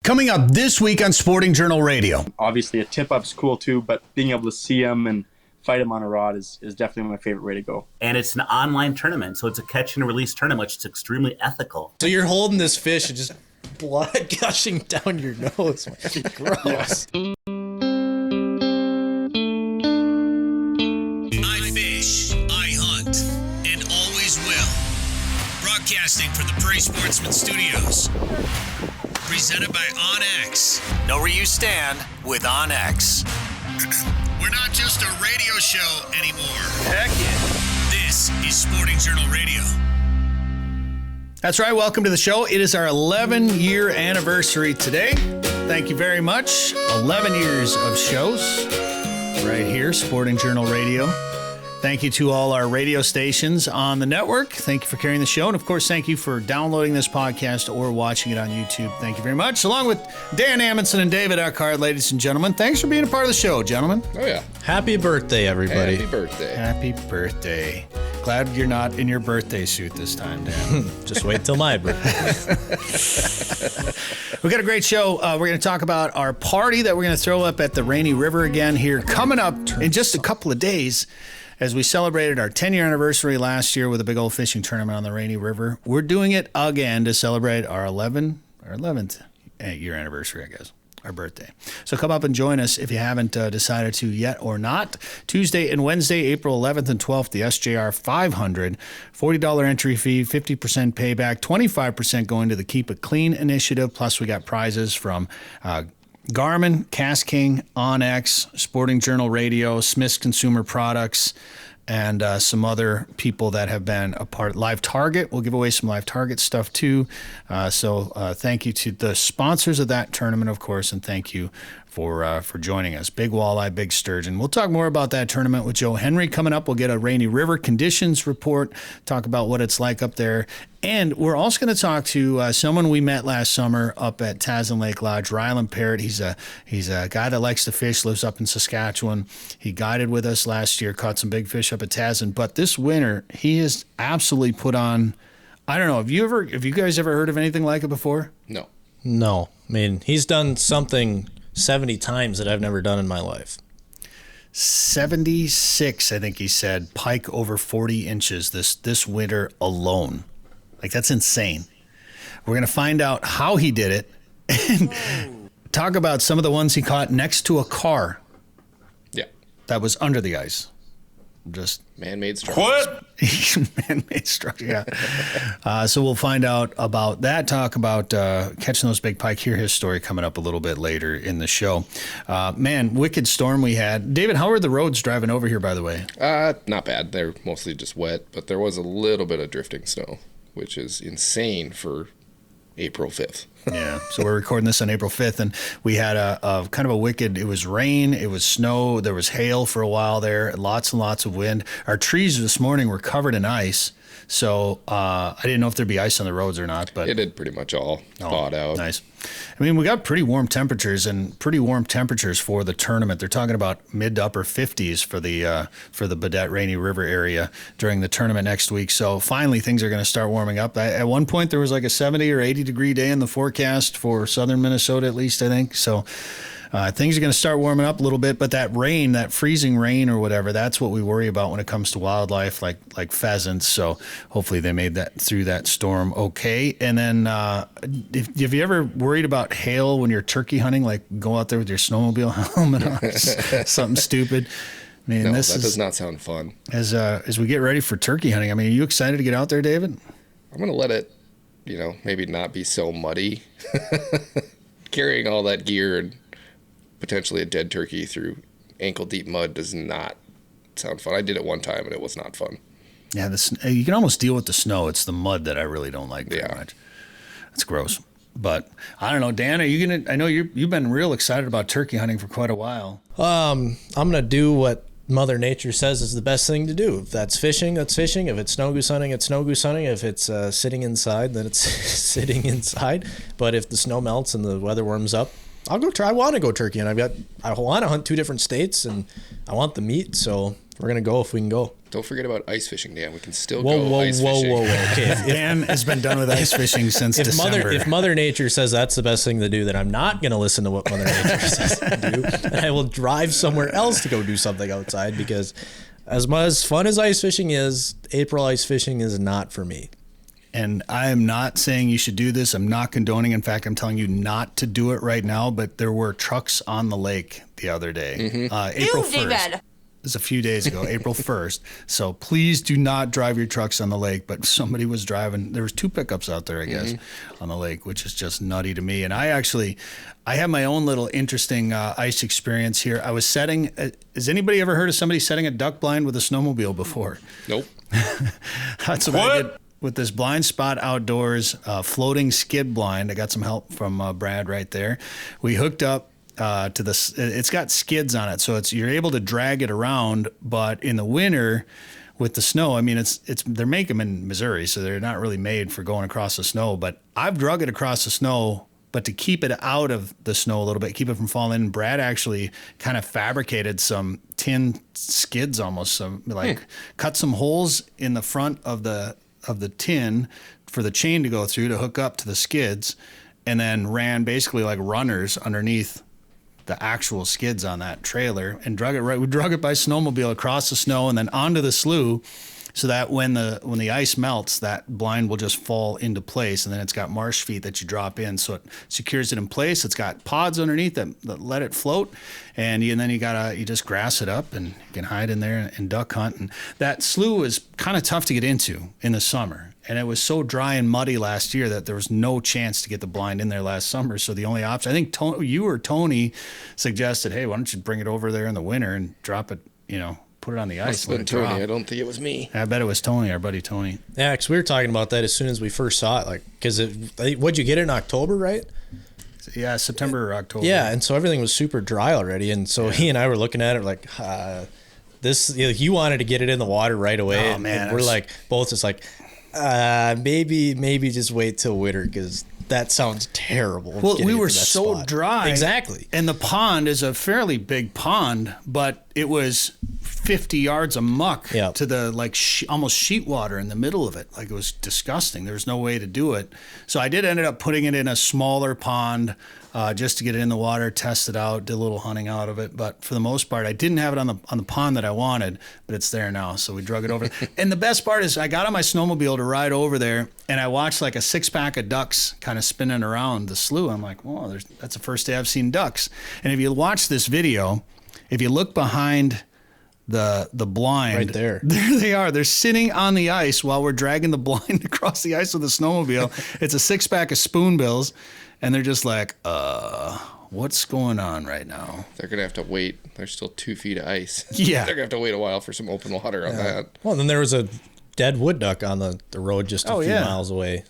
Coming up this week on Sporting Journal Radio. Obviously, a tip-up's cool too, but being able to see them and fight them on a rod is definitely my favorite way to go. And it's an online tournament, so it's a catch and release tournament, which is extremely ethical. So you're holding this fish and just blood gushing down your nose. Gross. I fish, I hunt, and always will. Broadcasting from the Prairie Sportsman Studios. Presented by OnX. Know where you stand with OnX. We're not just a radio show anymore. Heck yeah. This is Sporting Journal Radio. That's right. Welcome to the show. It is our 11-year anniversary today. Thank you very much. 11 years of shows right here, Sporting Journal Radio. Thank you to all our radio stations on the network. Thank you for carrying the show. And, of course, thank you for downloading this podcast or watching it on YouTube. Thank you very much. Along with Dan Amundson and David Eckhardt, ladies and gentlemen. Thanks for being a part of the show, gentlemen. Oh, yeah. Happy birthday, everybody. Happy birthday. Happy birthday. Glad you're not in your birthday suit this time, Dan. Just wait till my birthday. We've got a great show. We're going to talk about our party that we're going to throw up at the Rainy River again here coming up in just a couple of days. As we celebrated our 10-year anniversary last year with a big old fishing tournament on the Rainy River, we're doing it again to celebrate our 11th year anniversary, I guess, our birthday. So come up and join us if you haven't decided to yet or not. Tuesday and Wednesday, April 11th and 12th, the SJR 500, $40 entry fee, 50% payback, 25% going to the Keep It Clean initiative. Plus, we got prizes from Garmin, Cast King, OnX, Sporting Journal Radio, Smith's Consumer Products, and some other people that have been a part. Live Target, we'll give away some Live Target stuff too. So thank you to the sponsors of that tournament, of course, and thank you for joining us. Big walleye, big sturgeon. We'll talk more about that tournament with Joe Henry coming up. We'll get a Rainy River conditions report, talk about what it's like up there. And we're also going to talk to someone we met last summer up at Tazin Lake Lodge, Rylan Parrott. He's a guy that likes to fish, lives up in Saskatchewan. He guided with us last year, caught some big fish up at Tazin. But this winter, he has absolutely put on, I don't know, have you guys ever heard of anything like it before? No. I mean, he's done something 70 times that I've never done in my life. 76, I think he said, pike over 40 inches this winter alone. Like, that's insane. We're going to find out how he did it and talk about some of the ones he caught next to a car. Yeah. That was under the ice. Just man-made structure. What? Man-made structure, yeah. So we'll find out about that, talk about catching those big pike. Hear his story coming up a little bit later in the show. Man, wicked storm we had. David, how are the roads driving over here, by the way? Not bad. They're mostly just wet, but there was a little bit of drifting snow, which is insane for April 5th. Yeah, so we're recording this on April 5th, and we had a kind of a wicked, it was rain, it was snow, there was hail for a while there, lots and lots of wind. Our trees this morning were covered in ice, so I didn't know if there'd be ice on the roads or not. But it did pretty much all thawed out. Nice. I mean, we got pretty warm temperatures for the tournament. They're talking about mid to upper 50s for the Baudette Rainy River area during the tournament next week. So finally, things are going to start warming up. At one point, there was like a 70 or 80 degree day in the forecast for southern Minnesota, at least, I think. So things are going to start warming up a little bit, but that rain, that freezing rain or whatever, that's what we worry about when it comes to wildlife like pheasants. So hopefully they made that through that storm okay. And then have you ever worried about hail when you're turkey hunting, like go out there with your snowmobile helmet on, something stupid? Man, no, that does not sound fun. As we get ready for turkey hunting, I mean, are you excited to get out there, David? I'm going to let it, maybe not be so muddy. Carrying all that gear and potentially a dead turkey through ankle-deep mud does not sound fun. I did it one time, and it was not fun. Yeah, you can almost deal with the snow. It's the mud that I really don't like very much. It's gross. But I don't know, Dan, are you going to – I know you've been real excited about turkey hunting for quite a while. I'm going to do what Mother Nature says is the best thing to do. If that's fishing, that's fishing. If it's snow goose hunting, it's snow goose hunting. If it's sitting inside, then it's sitting inside. But if the snow melts and the weather warms up, I'll go try. I want to go turkey, and I want to hunt 2 different states, and I want the meat. So We're going to go if we can go. Don't forget about ice fishing, Dan. We can still go ice fishing. Whoa. Okay. Dan has been done with ice fishing since December. If Mother Nature says that's the best thing to do, then I'm not going to listen to what Mother Nature says to do. And I will drive somewhere else to go do something outside, because as much as fun as ice fishing is, April ice fishing is not for me. And I am not saying you should do this. I'm not condoning. In fact, I'm telling you not to do it right now. But there were trucks on the lake the other day. April 1st. David. It was a few days ago, April 1st. So please do not drive your trucks on the lake. But somebody was driving. There was 2 pickups out there, I guess, on the lake, which is just nutty to me. And I have my own little interesting ice experience here. I was setting. Has anybody ever heard of somebody setting a duck blind with a snowmobile before? Nope. That's what I did. With this Blind Spot Outdoors floating skid blind. I got some help from Brad right there. We hooked up to this. It's got skids on it, so you're able to drag it around. But in the winter, with the snow, I mean, they're making them in Missouri, so they're not really made for going across the snow. But I've drug it across the snow, but to keep it out of the snow a little bit, keep it from falling in, Brad actually kind of fabricated some tin skids almost, cut some holes in the front of the tin for the chain to go through to hook up to the skids, and then ran basically like runners underneath the actual skids on that trailer and we drug it by snowmobile across the snow and then onto the slough, so that when the ice melts, that blind will just fall into place, and then it's got marsh feet that you drop in, so it secures it in place. It's got pods underneath that let it float, and then you just grass it up, and you can hide in there and duck hunt. And that slough is kind of tough to get into in the summer, and it was so dry and muddy last year that there was no chance to get the blind in there last summer. So the only option, I think you or Tony suggested, hey, why don't you bring it over there in the winter and drop it, put it on the ice. Must have been Tony. I don't think it was me. I bet it was Tony, our buddy Tony. Yeah, because we were talking about that as soon as we first saw it. Because what'd you get it in October, right? Yeah, September or October. Yeah, and so everything was super dry already. And so he and I were looking at it like, you wanted to get it in the water right away. Oh, man. And we're both just like, maybe just wait till winter, because that sounds terrible. Well, we were so dry. Exactly. And the pond is a fairly big pond, but it was 50 yards of muck to the almost sheet water in the middle of it. It was disgusting. There was no way to do it. So I ended up putting it in a smaller pond just to get it in the water, test it out, did a little hunting out of it. But for the most part, I didn't have it on the pond that I wanted, but it's there now. So we drug it over. And the best part is I got on my snowmobile to ride over there, and I watched a 6-pack of ducks kind of spinning around the slough. I'm like, whoa, that's the first day I've seen ducks. And if you watch this video, if you look behind the blind, right there they are. They're sitting on the ice while we're dragging the blind across the ice with a snowmobile. It's a 6-pack of spoonbills, and they're just like, what's going on right now? They're gonna have to wait. There's still 2 feet of ice. Yeah, they're gonna have to wait a while for some open water on that. Well, then there was a dead wood duck on the road just a few miles away.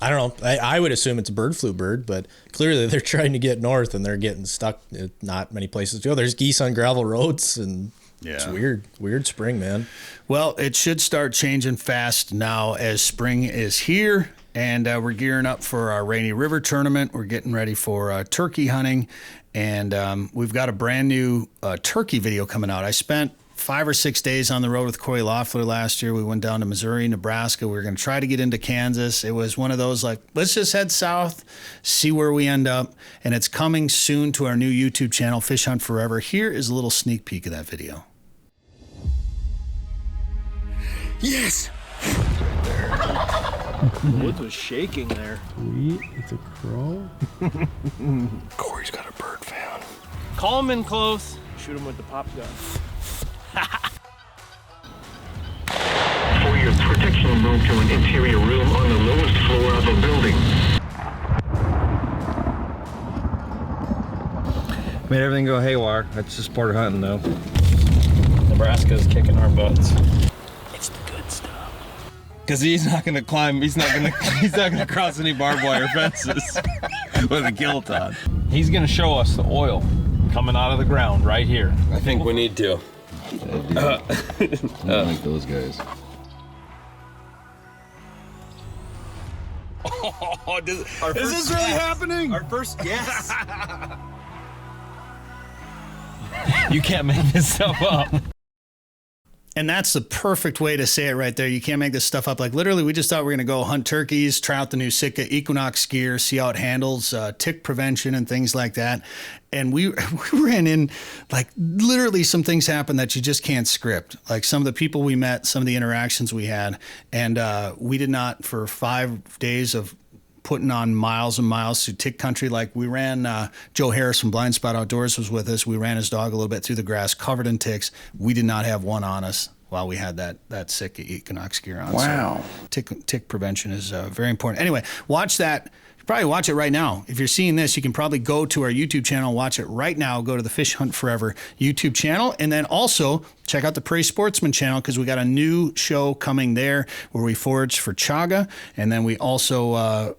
I don't know. I would assume it's a bird flu bird, but clearly they're trying to get north and they're getting stuck. Not many places to go. There's geese on gravel roads, and it's weird spring, man. Well, it should start changing fast now as spring is here, and we're gearing up for our Rainy River tournament. We're getting ready for turkey hunting, and we've got a brand new turkey video coming out. I spent 5 or 6 days on the road with Corey Loeffler last year. We went down to Missouri, Nebraska. We were going to try to get into Kansas. It was one of those let's just head south, see where we end up. And it's coming soon to our new YouTube channel, Fish Hunt Forever. Here is a little sneak peek of that video. Yes! The woods was shaking there. Sweet, it's a crow. Corey's got a bird fan. Call him in close. Shoot him with the pop gun. For your protection, move to an interior room on the lowest floor of the building. Made everything go haywire. That's just part of hunting, though. Nebraska's kicking our butts. It's the good stuff. Because he's not gonna climb. He's not gonna cross any barbed wire fences with a gilt on. He's gonna show us the oil coming out of the ground right here. I think we need to. Like those guys. Oh, is this really happening? Our first guess. You can't make this stuff up. And that's the perfect way to say it right there. You can't make this stuff up. Like literally, we just thought we were going to go hunt turkeys, try out the new Sitka Equinox gear, see how it handles tick prevention and things like that. And we ran in, like literally some things happened that you just can't script. Like some of the people we met, some of the interactions we had. And we did not, for 5 days of putting on miles and miles through tick country. Like we ran, Joe Harris from Blind Spot Outdoors was with us. We ran his dog a little bit through the grass, covered in ticks. We did not have one on us while we had that Sitka Equinox gear on. Wow. So tick prevention is very important. Anyway, watch that. Probably watch it right now. If you're seeing this, you can probably go to our YouTube channel, watch it right now. Go to the Fish Hunt Forever YouTube channel. And then also check out the Prairie Sportsman channel because we got a new show coming there where we forage for chaga. And then we also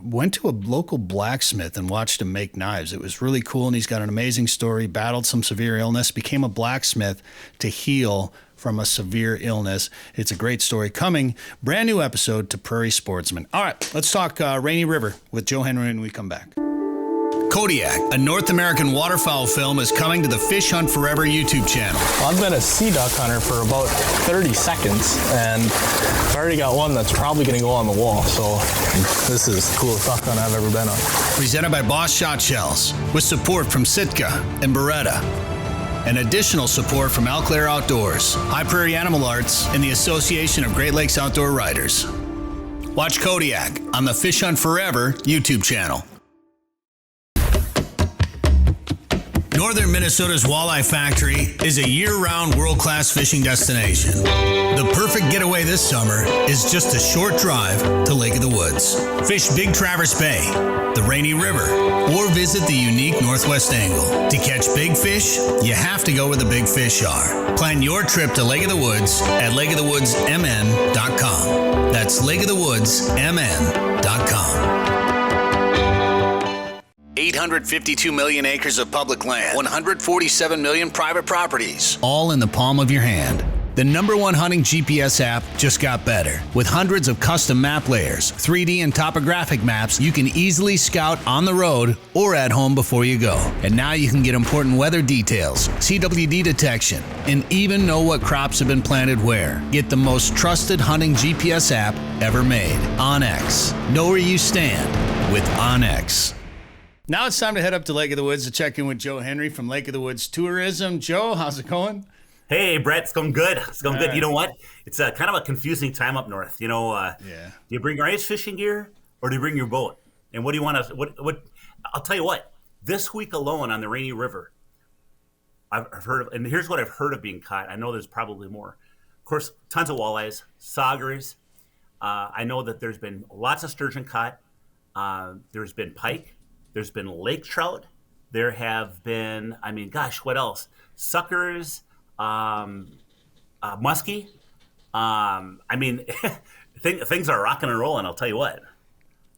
went to a local blacksmith and watched him make knives. It was really cool. And he's got an amazing story, battled some severe illness, became a blacksmith to heal from a severe illness. It's a great story coming. Brand new episode to Prairie Sportsman. All right, let's talk Rainy River with Joe Henry when we come back. Kodiak, a North American waterfowl film, is coming to the Fish Hunt Forever YouTube channel. Well, I've been a sea duck hunter for about 30 seconds, and I've already got one that's probably going to go on the wall, so this is the coolest duck hunt I've ever been on. Presented by Boss Shot Shells, with support from Sitka and Beretta. And additional support from Eau Claire Outdoors, High Prairie Animal Arts, and the Association of Great Lakes Outdoor Writers. Watch Kodiak on the Fish Hunt Forever YouTube channel. Northern Minnesota's Walleye Factory is a year-round world-class fishing destination. The perfect getaway this summer is just a short drive to Lake of the Woods. Fish Big Traverse Bay, the Rainy River, or visit the unique Northwest Angle. To catch big fish, you have to go where the big fish are. Plan your trip to Lake of the Woods at lakeofthewoodsmn.com. That's lakeofthewoodsmn.com. 852 million acres of public land, 147 million private properties, all in the palm of your hand. The #1 hunting GPS app just got better. With hundreds of custom map layers, 3D and topographic maps, you can easily scout on the road or at home before you go. And now you can get important weather details, CWD detection, and even know what crops have been planted where. Get the most trusted hunting GPS app ever made. OnX. Know where you stand with OnX. Now it's time to head up to Lake of the Woods to check in with Joe Henry from Lake of the Woods Tourism. Joe, how's it going? Hey, Brett, it's going good. It's going good. Right. You know what? It's kind of a confusing time up north. You know, do you bring your ice fishing gear or do you bring your boat? And what do you want to? What? I'll tell you what. This week alone on the Rainy River, I've heard of, and here's what I've heard of being caught. I know there's probably more. Of course, tons of walleyes, saugers. I know that there's been lots of sturgeon caught. There's been pike. There's been lake trout. There have been, I mean, gosh, what else? Suckers, muskie. I mean, things are rocking and rolling, I'll tell you what.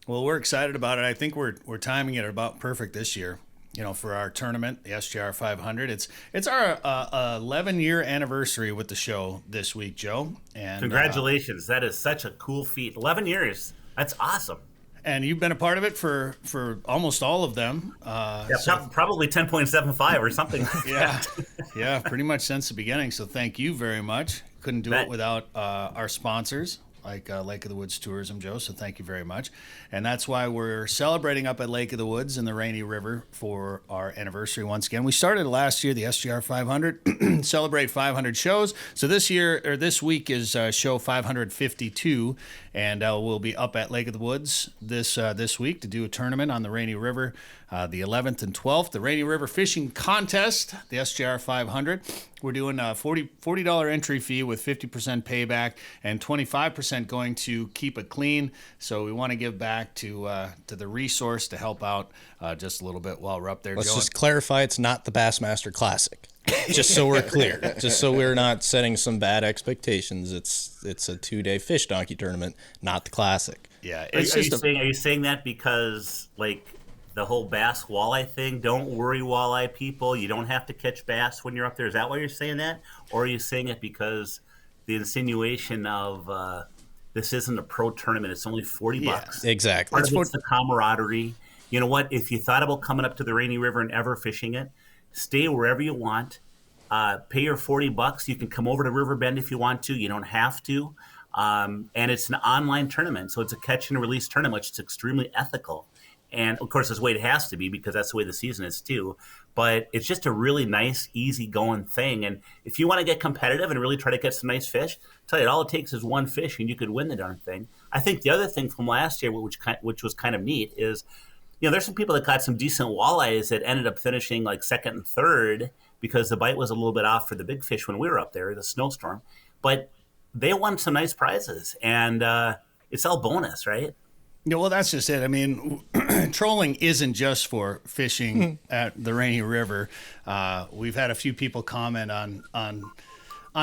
Well, we're excited about it. I think we're timing it about perfect this year, you know, for our tournament, the SJR 500. It's our 11-year anniversary with the show this week, Joe. And congratulations. That is such a cool feat. 11 years. That's awesome. And you've been a part of it for almost all of them. Probably 10.75 or something like that. Yeah, pretty much since the beginning. So thank you very much. Couldn't do it without our sponsors, like Lake of the Woods Tourism, Joe. So thank you very much. And that's why we're celebrating up at Lake of the Woods in the Rainy River for our anniversary once again. We started last year, the SJR 500, celebrate 500 shows. So this week is show 552, and we'll be up at Lake of the Woods this week to do a tournament on the Rainy River, the 11th and 12th. The Rainy River Fishing Contest, the SJR 500. We're doing a $40 entry fee with 50% payback and 25% going to keep it clean. So we want to give back to the resource to help out just a little bit while we're up there. Let's just clarify, it's not the Bassmaster Classic. Just so we're clear, just so we're not setting some bad expectations. It's a 2-day fish donkey tournament, not the Classic. Yeah, are you saying that because like the whole bass walleye thing? Don't worry, walleye people. You don't have to catch bass when you're up there. Is that why you're saying that, or are you saying it because the insinuation of this isn't a pro tournament? It's only $40. Exactly. Part of it's the camaraderie. You know what? If you thought about coming up to the Rainy River and ever fishing it, stay wherever you want. Pay your $40. You can come over to Riverbend if you want to. You don't have to. And it's an online tournament, so it's a catch and release tournament, which is extremely ethical. And of course, that's the way it has to be because that's the way the season is too. But it's just a really nice, easy-going thing. And if you want to get competitive and really try to get some nice fish, I'll tell you, all it takes is one fish, and you could win the darn thing. I think the other thing from last year, which was kind of neat, is there's some people that caught some decent walleyes that ended up finishing like second and third because the bite was a little bit off for the big fish when we were up there, the snowstorm. But they won some nice prizes, and it's all bonus, right? Yeah, well, that's just it. I mean, trolling isn't just for fishing at the Rainy River. We've had a few people comment on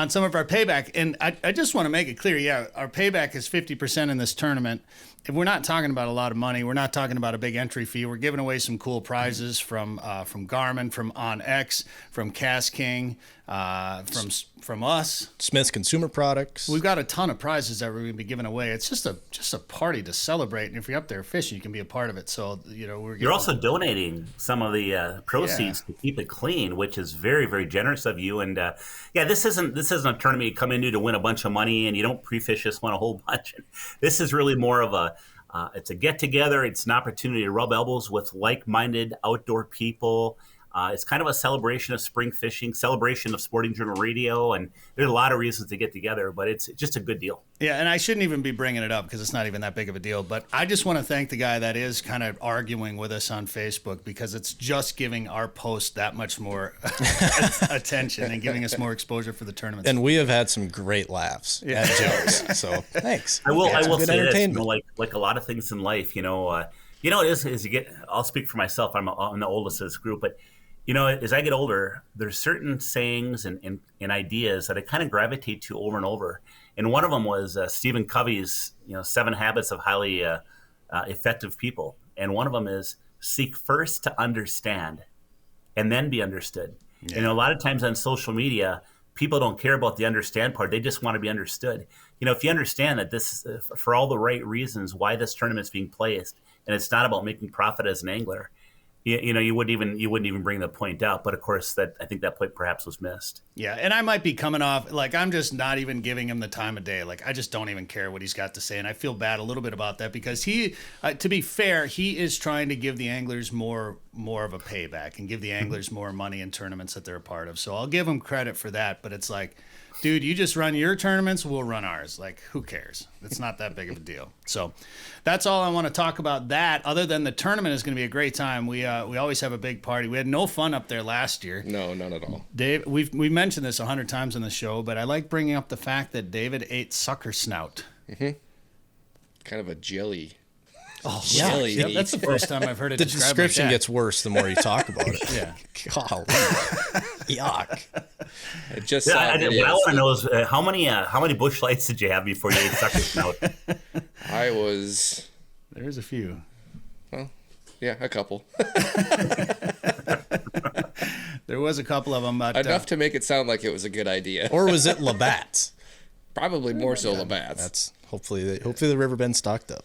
some of our payback, and I just want to make it clear. Yeah, our payback is 50% in this tournament. If we're not talking about a lot of money, we're not talking about a big entry fee. We're giving away some cool prizes from Garmin, from OnX, from Cast King, from us. Smith's Consumer Products. We've got a ton of prizes that we're going to be giving away. It's just a party to celebrate, and if you're up there fishing, you can be a part of it. So you're also donating some of the proceeds to keep it clean, which is very, very generous of you. And this isn't a tournament you come into to win a bunch of money, and you don't pre-fish this one a whole bunch. This is really more of it's a get together. It's an opportunity to rub elbows with like-minded outdoor people. It's kind of a celebration of spring fishing, celebration of Sporting Journal Radio, and there's a lot of reasons to get together, but it's just a good deal. Yeah, and I shouldn't even be bringing it up because it's not even that big of a deal, but I just want to thank the guy that is kind of arguing with us on Facebook because it's just giving our post that much more attention and giving us more exposure for the tournament. And we have had some great laughs at jokes, so thanks. I will say this, like a lot of things in life, it is you get. I'll speak for myself. I'm the oldest of this group, but as I get older, there's certain sayings and ideas that I kind of gravitate to over and over. And one of them was Stephen Covey's, 7 Habits of Highly Effective People. And one of them is seek first to understand and then be understood. Yeah. A lot of times on social media, people don't care about the understand part. They just want to be understood. If you understand that this is for all the right reasons why this tournament's being placed, and it's not about making profit as an angler, you wouldn't even bring the point out. But of course, I think that point perhaps was missed. Yeah, and I might be coming off like I'm just not even giving him the time of day. Like I just don't even care what he's got to say, and I feel bad a little bit about that because he, to be fair, he is trying to give the anglers more of a payback and give the anglers more money in tournaments that they're a part of. So I'll give him credit for that. But it's like, dude, you just run your tournaments, we'll run ours. Like, who cares? It's not that big of a deal. So that's all I want to talk about that. Other than the tournament is going to be a great time. We always have a big party. We had no fun up there last year. No, none at all. Dave, we've mentioned this 100 times on the show, but I like bringing up the fact that David ate sucker snout. Mm-hmm. Kind of a jelly. Oh, jelly. Yeah, that's the first time I've heard it. The described description like that. gets worse the more you talk about it. Yeah. Golly. Yuck. It just what I want to know is how many bush lights did you have before you ate sucker snout? There's a few. Well, yeah, a couple. There was a couple of them. But, enough to make it sound like it was a good idea. Or was it Labatt's? Probably more so Labatt's. That's hopefully the Riverbend's stocked up.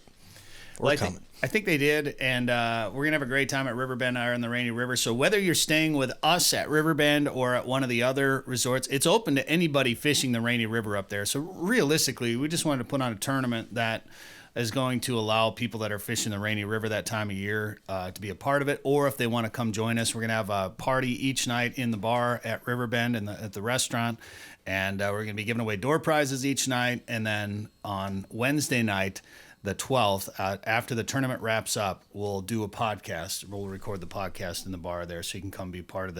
Well, I think they did, and we're gonna have a great time at Riverbend or in the Rainy River. So whether you're staying with us at Riverbend or at one of the other resorts, it's open to anybody fishing the Rainy River up there. So realistically, we just wanted to put on a tournament that is going to allow people that are fishing the Rainy River that time of year to be a part of it, or if they want to come join us, we're gonna have a party each night in the bar at Riverbend and at the restaurant, and we're gonna be giving away door prizes each night, and then on Wednesday night, the 12th, after the tournament wraps up, we'll do a podcast. We'll record the podcast in the bar there, so you can come be part of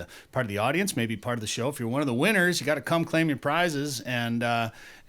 the audience, maybe part of the show. If you're one of the winners, you got to come claim your prizes, and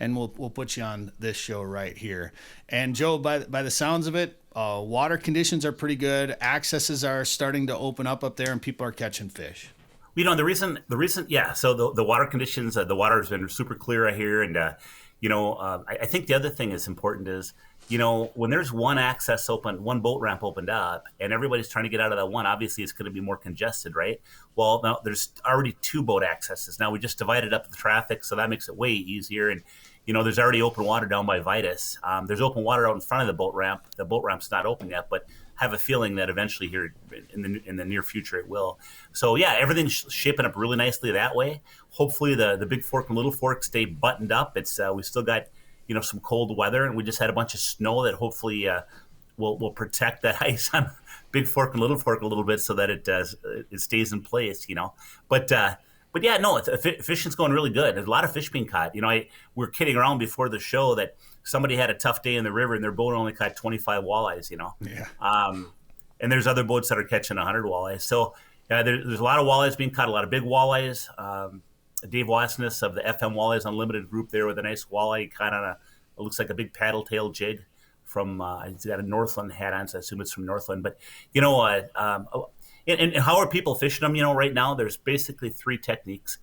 we'll put you on this show right here. And Joe, by the sounds of it, water conditions are pretty good. Accesses are starting to open up there, and people are catching fish. The reason, yeah. So the water conditions, the water has been super clear right here, and I think the other thing that's important is, when there's one access open, one boat ramp opened up, and everybody's trying to get out of that one, obviously it's going to be more congested, right? Well, now there's already 2 boat accesses. Now we just divided up the traffic, so that makes it way easier. And, there's already open water down by Vitus. There's open water out in front of the boat ramp. The boat ramp's not open yet, but have a feeling that eventually here in the near future it will. So yeah, everything's shaping up really nicely that way. Hopefully the Big Fork and Little Fork stay buttoned up. It's we still got some cold weather, and we just had a bunch of snow that hopefully will protect that ice on Big Fork and Little Fork a little bit so that it stays in place. But yeah, no, fishing's going really good. There's a lot of fish being caught. We were kidding around before the show that somebody had a tough day in the river and their boat only caught 25 walleyes. Yeah. And there's other boats that are catching 100 walleyes. So there's a lot of walleyes being caught, a lot of big walleyes. Dave Wassness of the FM Walleyes Unlimited group there with a nice walleye caught on it looks like a big paddle tail jig from he's got a Northland hat on, so I assume it's from Northland. But and how are people fishing them? Right now there's basically 3 techniques.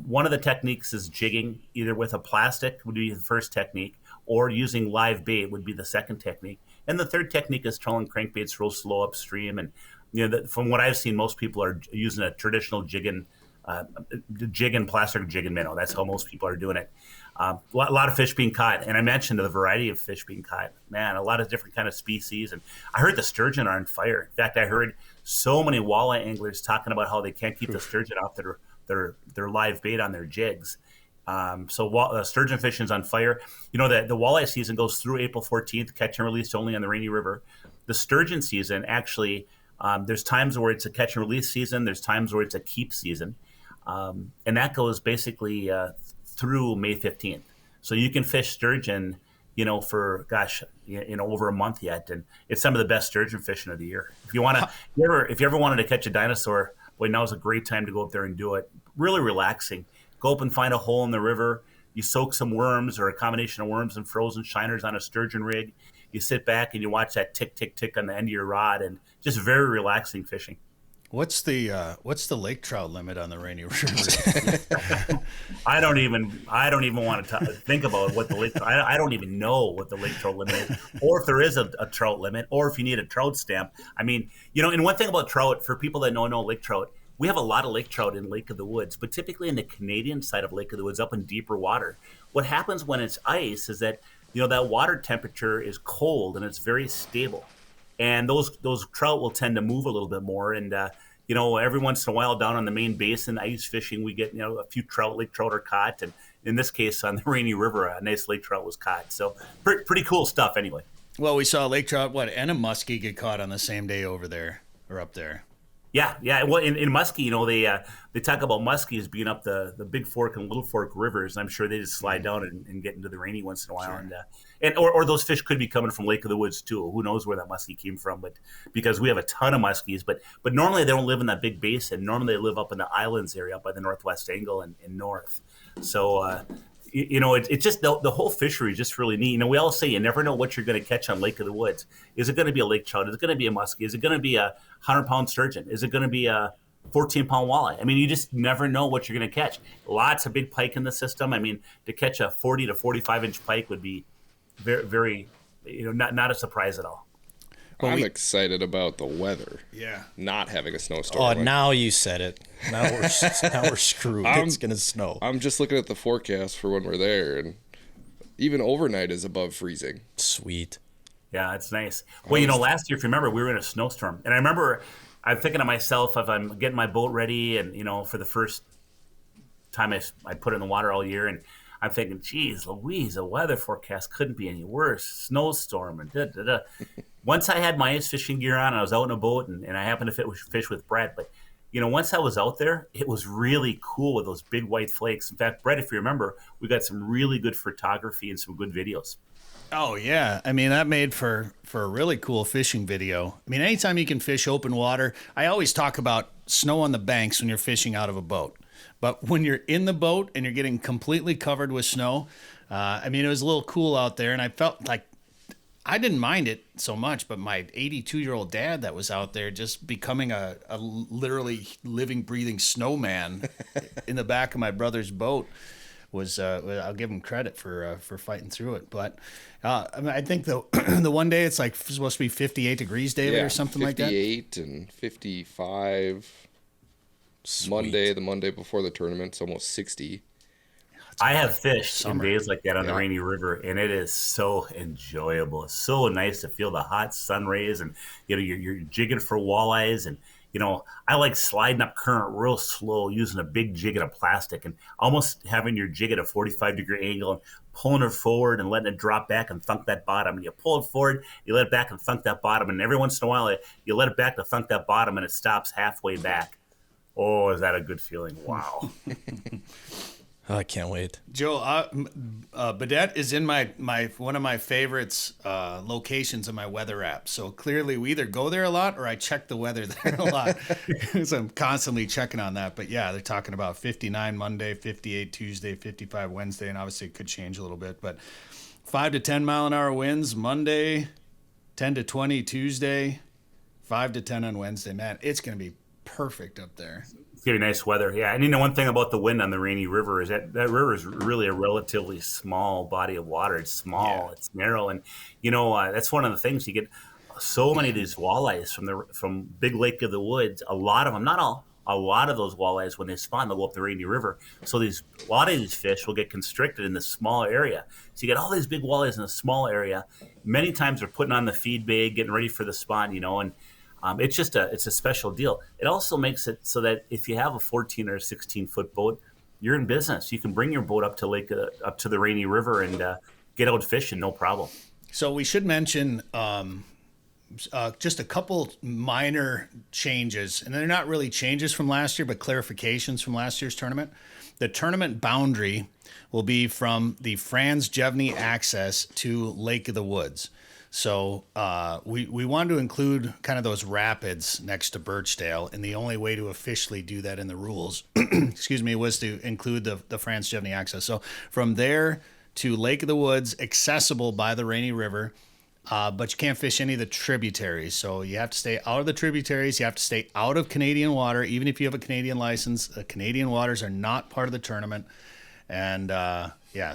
One of the techniques is jigging, either with a plastic would be the first technique, or using live bait would be the second technique. And the third technique is trolling crankbaits real slow upstream. And from what I've seen, most people are using a traditional jig and plastic jig and minnow. That's how most people are doing it. A lot of fish being caught, and I mentioned the variety of fish being caught. Man, a lot of different kind of species. And I heard the sturgeon are on fire. In fact, I heard so many walleye anglers talking about how they can't keep the sturgeon off their live bait on their jigs. So sturgeon fishing's on fire. The walleye season goes through April 14th, catch and release only on the Rainy River. The sturgeon season, actually, there's times where it's a catch and release season. There's times where it's a keep season. And that goes basically through May 15th. So you can fish sturgeon, for over a month yet, and it's some of the best sturgeon fishing of the year. If you ever wanted to catch a dinosaur, boy, now's a great time to go up there and do it. Really relaxing. Go up and find a hole in the river. You soak some worms or a combination of worms and frozen shiners on a sturgeon rig. You sit back and you watch that tick, tick, tick on the end of your rod, and just very relaxing fishing. What's the lake trout limit on the Rainy River? I don't even want to think about what the lake. I don't even know what the lake trout limit is, or if there is a trout limit, or if you need a trout stamp. I mean, and one thing about trout, for people that don't know lake trout, we have a lot of lake trout in Lake of the Woods, but typically in the Canadian side of Lake of the Woods, up in deeper water. What happens when it's ice is that that water temperature is cold and it's very stable, and those trout will tend to move a little bit more. And every once in a while down on the main basin ice fishing, we get a few lake trout are caught, and in this case on the Rainy River, a nice lake trout was caught. So pretty cool stuff anyway. Well, we saw lake trout and a muskie get caught on the same day over there or up there. Yeah. Well, in Muskie, they talk about muskies being up the Big Fork and Little Fork rivers, and I'm sure they just slide down and get into the Rainy once in a while. Sure. Or those fish could be coming from Lake of the Woods too. Who knows where that muskie came from? But because we have a ton of muskies, but normally they don't live in that big basin. Normally they live up in the islands area, up by the northwest angle and north. So it's just the whole fishery is just really neat. We all say you never know what you're going to catch on Lake of the Woods. Is it going to be a lake trout? Is it going to be a muskie? Is it going to be a 100-pound sturgeon? Is it going to be a 14-pound walleye? I mean, you just never know what you're going to catch. Lots of big pike in the system. I mean, to catch a 40 to 45-inch pike would be very, very, not a surprise at all. Well, I'm excited about the weather. Yeah. Not having a snowstorm. Oh, now you said it. Now we're screwed. It's going to snow. I'm just looking at the forecast for when we're there, and even overnight is above freezing. Sweet. Yeah, it's nice. Well, last year, if you remember, we were in a snowstorm. And I remember I'm thinking to myself, if I'm getting my boat ready and, for the first time I put it in the water all year, and I'm thinking, geez, Louise, the weather forecast couldn't be any worse. Snowstorm and da-da-da. Once I had my ice fishing gear on, I was out in a boat, and I happened to fish with Bret. But, once I was out there, it was really cool with those big white flakes. In fact, Bret, if you remember, we got some really good photography and some good videos. Oh, yeah. I mean, that made for a really cool fishing video. I mean, anytime you can fish open water, I always talk about snow on the banks when you're fishing out of a boat. But when you're in the boat and you're getting completely covered with snow, it was a little cool out there, and I felt like I didn't mind it so much, but my 82-year-old dad that was out there just becoming a literally living, breathing snowman in the back of my brother's boat was, I'll give him credit for fighting through it. But I think the one day it's like supposed to be 58 degrees, David, or something like that. 58 and 55. Sweet. The Monday before the tournament, it's almost 60. I have fished in Summer. days like that on the Rainy River, and it is so enjoyable. It's so nice to feel the hot sun rays, and you're jigging for walleyes, and I like sliding up current real slow using a big jig of plastic, and almost having your jig at a 45-degree angle and pulling it forward and letting it drop back and thunk that bottom. And you pull it forward, you let it back and thunk that bottom, and every once in a while you let it back to thunk that bottom, and it stops halfway back. Oh, is that a good feeling? Wow. I can't wait. Joe, Baudette is in my one of my favorites locations in my weather app. So clearly we either go there a lot or I check the weather there a lot. So I'm constantly checking on that. But yeah, they're talking about 59 Monday, 58 Tuesday, 55 Wednesday, and obviously it could change a little bit. But 5 to 10 mile an hour winds Monday, 10 to 20 Tuesday, 5 to 10 on Wednesday. Man, it's going to be perfect up there. It's going to be nice weather. Yeah. And one thing about the wind on the Rainy River is that river is really a relatively small body of water. It's small, It's narrow. And, that's one of the things. You get so many of these walleyes from Big Lake of the Woods. A lot of them, not all, a lot of those walleyes, when they spawn, they'll go up the Rainy River. So a lot of these fish will get constricted in this small area. So you get all these big walleyes in a small area. Many times they're putting on the feed bag, getting ready for the spawn, and it's a special deal. It also makes it so that if you have a 14 or 16-foot boat, you're in business. You can bring your boat up to the Rainy River and get out fishing, no problem. So we should mention just a couple minor changes, and they're not really changes from last year, but clarifications from last year's tournament. The tournament boundary will be from the Franz Jevny access to Lake of the Woods. So we wanted to include kind of those rapids next to Birchdale, and the only way to officially do that in the rules, was to include the Franz Jevny access. So from there to Lake of the Woods, accessible by the Rainy River, but you can't fish any of the tributaries. So you have to stay out of the tributaries. You have to stay out of Canadian water, even if you have a Canadian license. Canadian waters are not part of the tournament. And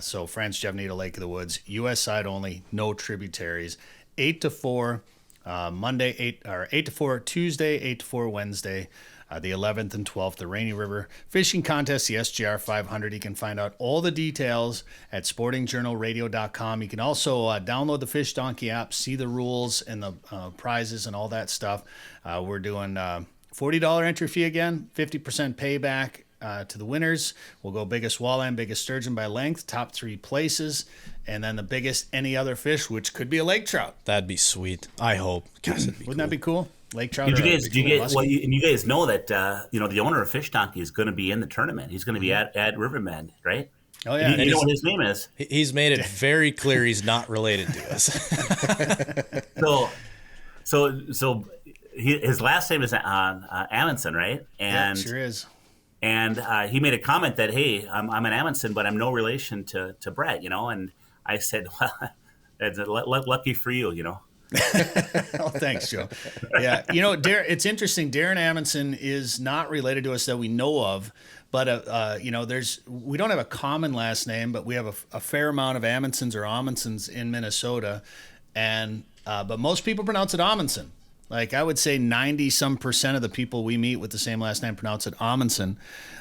so Franz Jevny to Lake of the Woods, U.S. side only, no tributaries. 8 to 4 Monday, 8 to 4 Tuesday, 8 to 4 Wednesday, the 11th and 12th, the Rainy River Fishing Contest, the SJR 500. You can find out all the details at sportingjournalradio.com. You can also download the Fish Donkey app, see the rules and the prizes and all that stuff. We're doing $40 entry fee again, 50% payback. To the winners. We'll go biggest walleye and biggest sturgeon by length, top 3 places, and then the biggest any other fish, which could be a lake trout. That'd be sweet. I hope. Gosh, Wouldn't that be cool? Lake trout. You guys know that the owner of Fish Donkey is going to be in the tournament. He's going to be at Riverbend, right? Oh yeah. You know what his name is? He's made it very clear he's not related to us. So his last name is Amundson, right? And yeah, it sure is. And he made a comment that, hey, I'm an Amundson, but I'm no relation to Bret, And I said, well, that's lucky for you, Oh, thanks, Joe. Yeah, it's interesting. Darren Amundson is not related to us that we know of, but we don't have a common last name, but we have a fair amount of Amundsons or Amundsons in Minnesota, and but most people pronounce it Amundson. Like I would say 90% of the people we meet with the same last name pronounce it Amundson,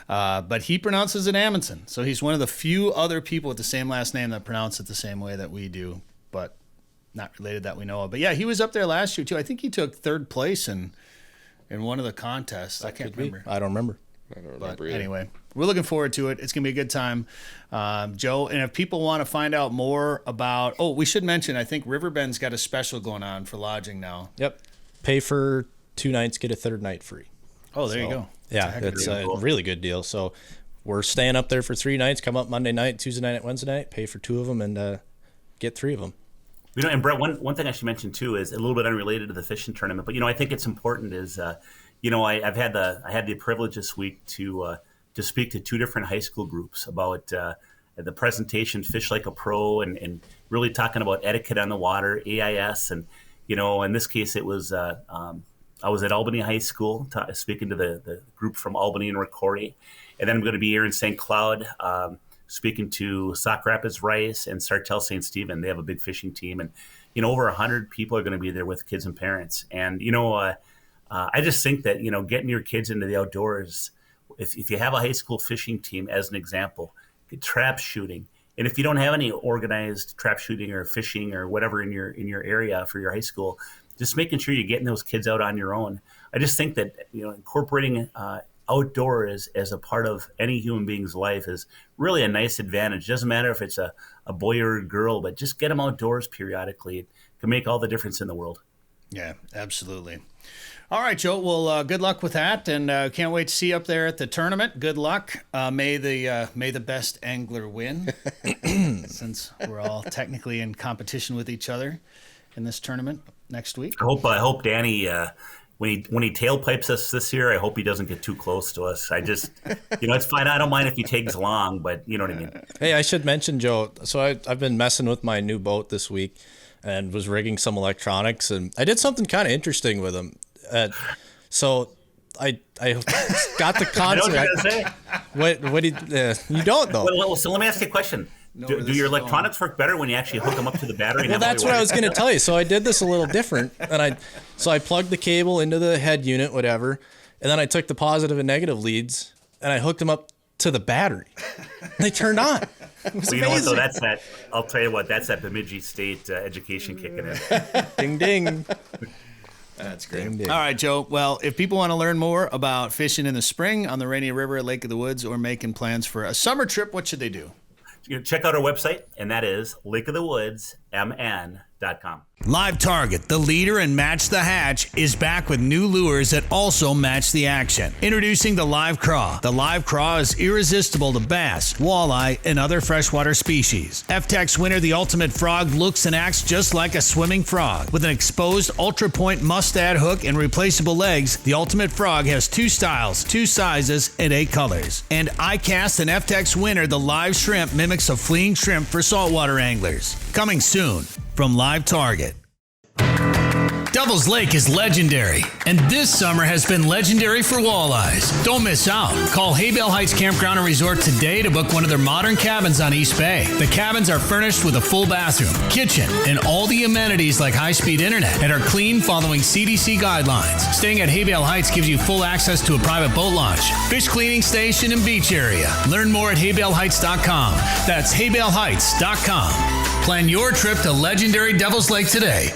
but he pronounces it Amundson. So he's one of the few other people with the same last name that pronounce it the same way that we do, but not related that we know of. But yeah, he was up there last year too. I think he took 3rd place in one of the contests. I can't remember. I don't remember. But anyway, we're looking forward to it. It's going to be a good time, Joe. And if people want to find out more about, we should mention, I think Riverbend's got a special going on for lodging now. Yep. Pay for 2 nights, get a 3rd night free. Oh, there you go. Yeah, it's a really good deal. So we're staying up there for 3 nights. Come up Monday night, Tuesday night, Wednesday night. Pay for 2 of them and get 3 of them. And Brett, one thing I should mention too is a little bit unrelated to the fishing tournament, but I think it's important is I had the privilege this week to speak to 2 different high school groups about the presentation Fish Like a Pro and really talking about etiquette on the water, AIS, and in this case, it was I was at Albany High School speaking to the group from Albany and Ricori, and then I'm going to be here in St. Cloud speaking to Sauk Rapids Rice and Sartell St. Stephen. They have a big fishing team, and over 100 people are going to be there with kids and parents. And I just think that getting your kids into the outdoors, if you have a high school fishing team as an example, trap shooting. And if you don't have any organized trap shooting or fishing or whatever in your area for your high school, just making sure you're getting those kids out on your own. I just think that incorporating outdoors as a part of any human being's life is really a nice advantage. It doesn't matter if it's a boy or a girl, but just get them outdoors periodically. It can make all the difference in the world. Yeah, absolutely. All right, Joe. Well, good luck with that, and can't wait to see you up there at the tournament. Good luck. May the best angler win, since we're all technically in competition with each other in this tournament next week. I hope Danny, when he tailpipes us this year, I hope he doesn't get too close to us. I just, it's fine. I don't mind if he takes long, but you know what I mean. Hey, I should mention, Joe. So I've been messing with my new boat this week, and was rigging some electronics, and I did something kind of interesting with them. So I got the concept. I know what you're gonna say. What you don't though. Well, so let me ask you a question. Do your electronics work better when you actually hook them up to the battery? Well, that's what I was going to tell you. So I did this a little different, and I plugged the cable into the head unit, whatever, and then I took the positive and negative leads, and I hooked them up to the battery. They turned on. Well, you know what, though? I'll tell you what, that's that Bemidji State education kicking in. Ding, ding. That's great. All right, Joe. Well, if people want to learn more about fishing in the spring on the Rainy River at Lake of the Woods, or making plans for a summer trip, what should they do? Check out our website, and that is lakeofthewoodsmn.com. Live Target, the leader in Match the Hatch, is back with new lures that also match the action. Introducing the Live Craw. The Live Craw is irresistible to bass, walleye, and other freshwater species. FTech's winner, the Ultimate Frog, looks and acts just like a swimming frog. With an exposed Ultra Point mustad hook and replaceable legs, the Ultimate Frog has 2 styles, 2 sizes, and 8 colors. And iCast and FTech's winner, the Live Shrimp, mimics a fleeing shrimp for saltwater anglers. Coming soon from Live Target. Devil's Lake is legendary, and this summer has been legendary for walleyes. Don't miss out. Call Haybale Heights Campground and Resort today to book one of their modern cabins on East Bay. The cabins are furnished with a full bathroom, kitchen, and all the amenities like high-speed internet, and are clean following CDC guidelines. Staying at Haybale Heights gives you full access to a private boat launch, fish cleaning station, and beach area. Learn more at haybaleheights.com. That's haybaleheights.com. Plan your trip to legendary Devil's Lake today.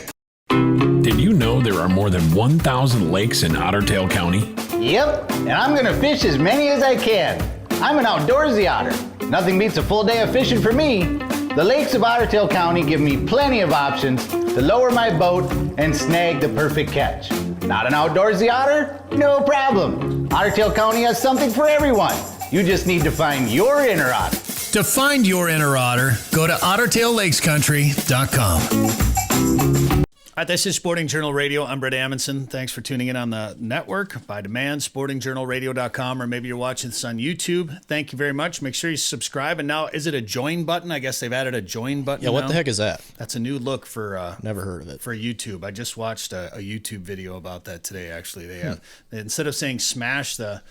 Did you know there are more than 1,000 lakes in Otter Tail County? Yep, and I'm gonna fish as many as I can. I'm an outdoorsy otter. Nothing beats a full day of fishing for me. The lakes of Otter Tail County give me plenty of options to lower my boat and snag the perfect catch. Not an outdoorsy otter? No problem. Otter Tail County has something for everyone. You just need to find your inner otter. To find your inner otter, go to OttertailLakesCountry.com. All right, this is Sporting Journal Radio. I'm Bret Amundson. Thanks for tuning in on the network by demand, sportingjournalradio.com, or maybe you're watching this on YouTube. Thank you very much. Make sure you subscribe. And now, is it a join button? I guess they've added a join button. Yeah, what the heck is that? That's a new look for never heard of it. For YouTube. I just watched a YouTube video about that today. Actually, they instead of saying smash the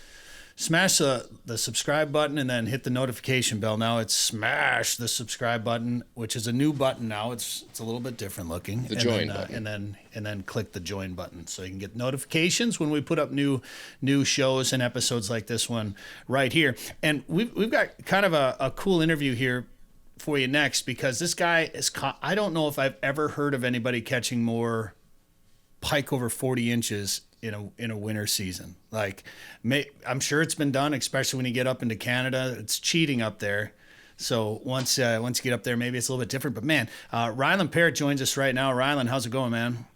subscribe button and then hit the notification bell, now it's smash the subscribe button, which is a new button now. It's a little bit different looking. The join button. And then click the join button so you can get notifications when we put up new shows and episodes like this one right here. And we've got kind of a cool interview here for you next, because this guy is I don't know if I've ever heard of anybody catching more pike over 40 inches in a winter season. Like, I'm sure it's been done, especially when you get up into Canada. It's cheating up there. So once you get up there, maybe it's a little bit different. But man, Rylan Parrott joins us right now. Rylan, how's it going, man?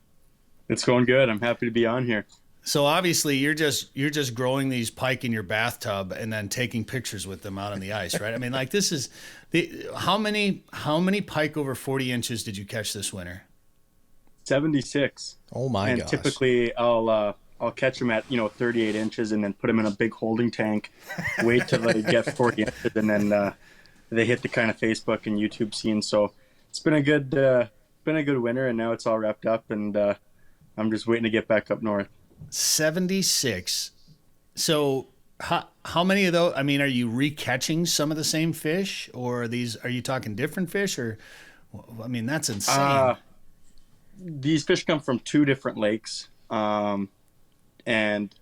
It's going good. I'm happy to be on here. So obviously you're just growing these pike in your bathtub and then taking pictures with them out on the ice, right? I mean, like, this is how many pike over 40 inches did you catch this winter? 76. Oh my gosh. And typically I'll catch them at 38 inches and then put them in a big holding tank, wait till they get 40 inches, and then they hit the kind of Facebook and YouTube scene. So it's been a good winter, and now it's all wrapped up, and I'm just waiting to get back up north. 76. So how many of those? I mean, are you recatching some of the same fish, or are you talking different fish? Or, I mean, that's insane. These fish come from 2 different lakes, and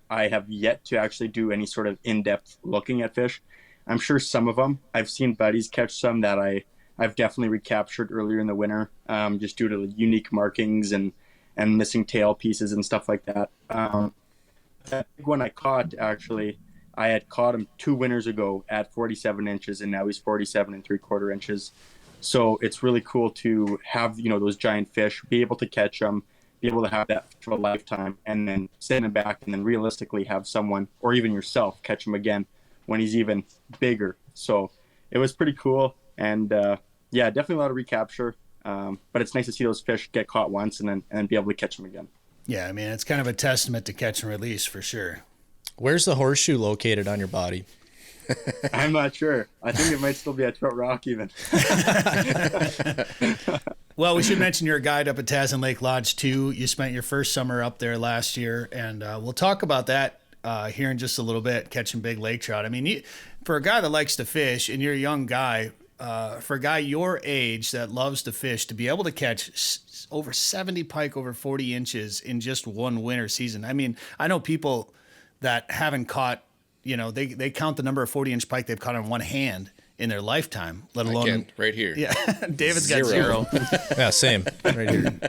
I have yet to actually do any sort of in-depth looking at fish. I'm sure some of them, I've seen buddies catch some that I've definitely recaptured earlier in the winter, just due to unique markings and missing tail pieces and stuff like that. That big one I caught, actually, I had caught him 2 winters ago at 47 inches, and now he's 47 3/4 inches. So it's really cool to have, those giant fish, be able to catch them, be able to have that for a lifetime, and then send him back, and then realistically have someone, or even yourself, catch him again when he's even bigger. So it was pretty cool, and definitely a lot of recapture. But it's nice to see those fish get caught once and then be able to catch them again. Yeah, I mean, it's kind of a testament to catch and release for sure. Where's the horseshoe located on your body? I'm not sure. I think it might still be at Trout Rock even. Well, we should mention you're a guide up at Tazin Lake Lodge too. You spent your first summer up there last year, and we'll talk about that here in just a little bit, catching big lake trout. I mean, for a guy that likes to fish, and you're a young guy, for a guy your age that loves to fish, to be able to catch over 70 pike over 40 inches in just one winter season. I mean, I know people that haven't caught, they count the number of 40-inch pike they've caught on one hand in their lifetime, let alone Again, right here. Yeah, David's got 0. Yeah, same right here.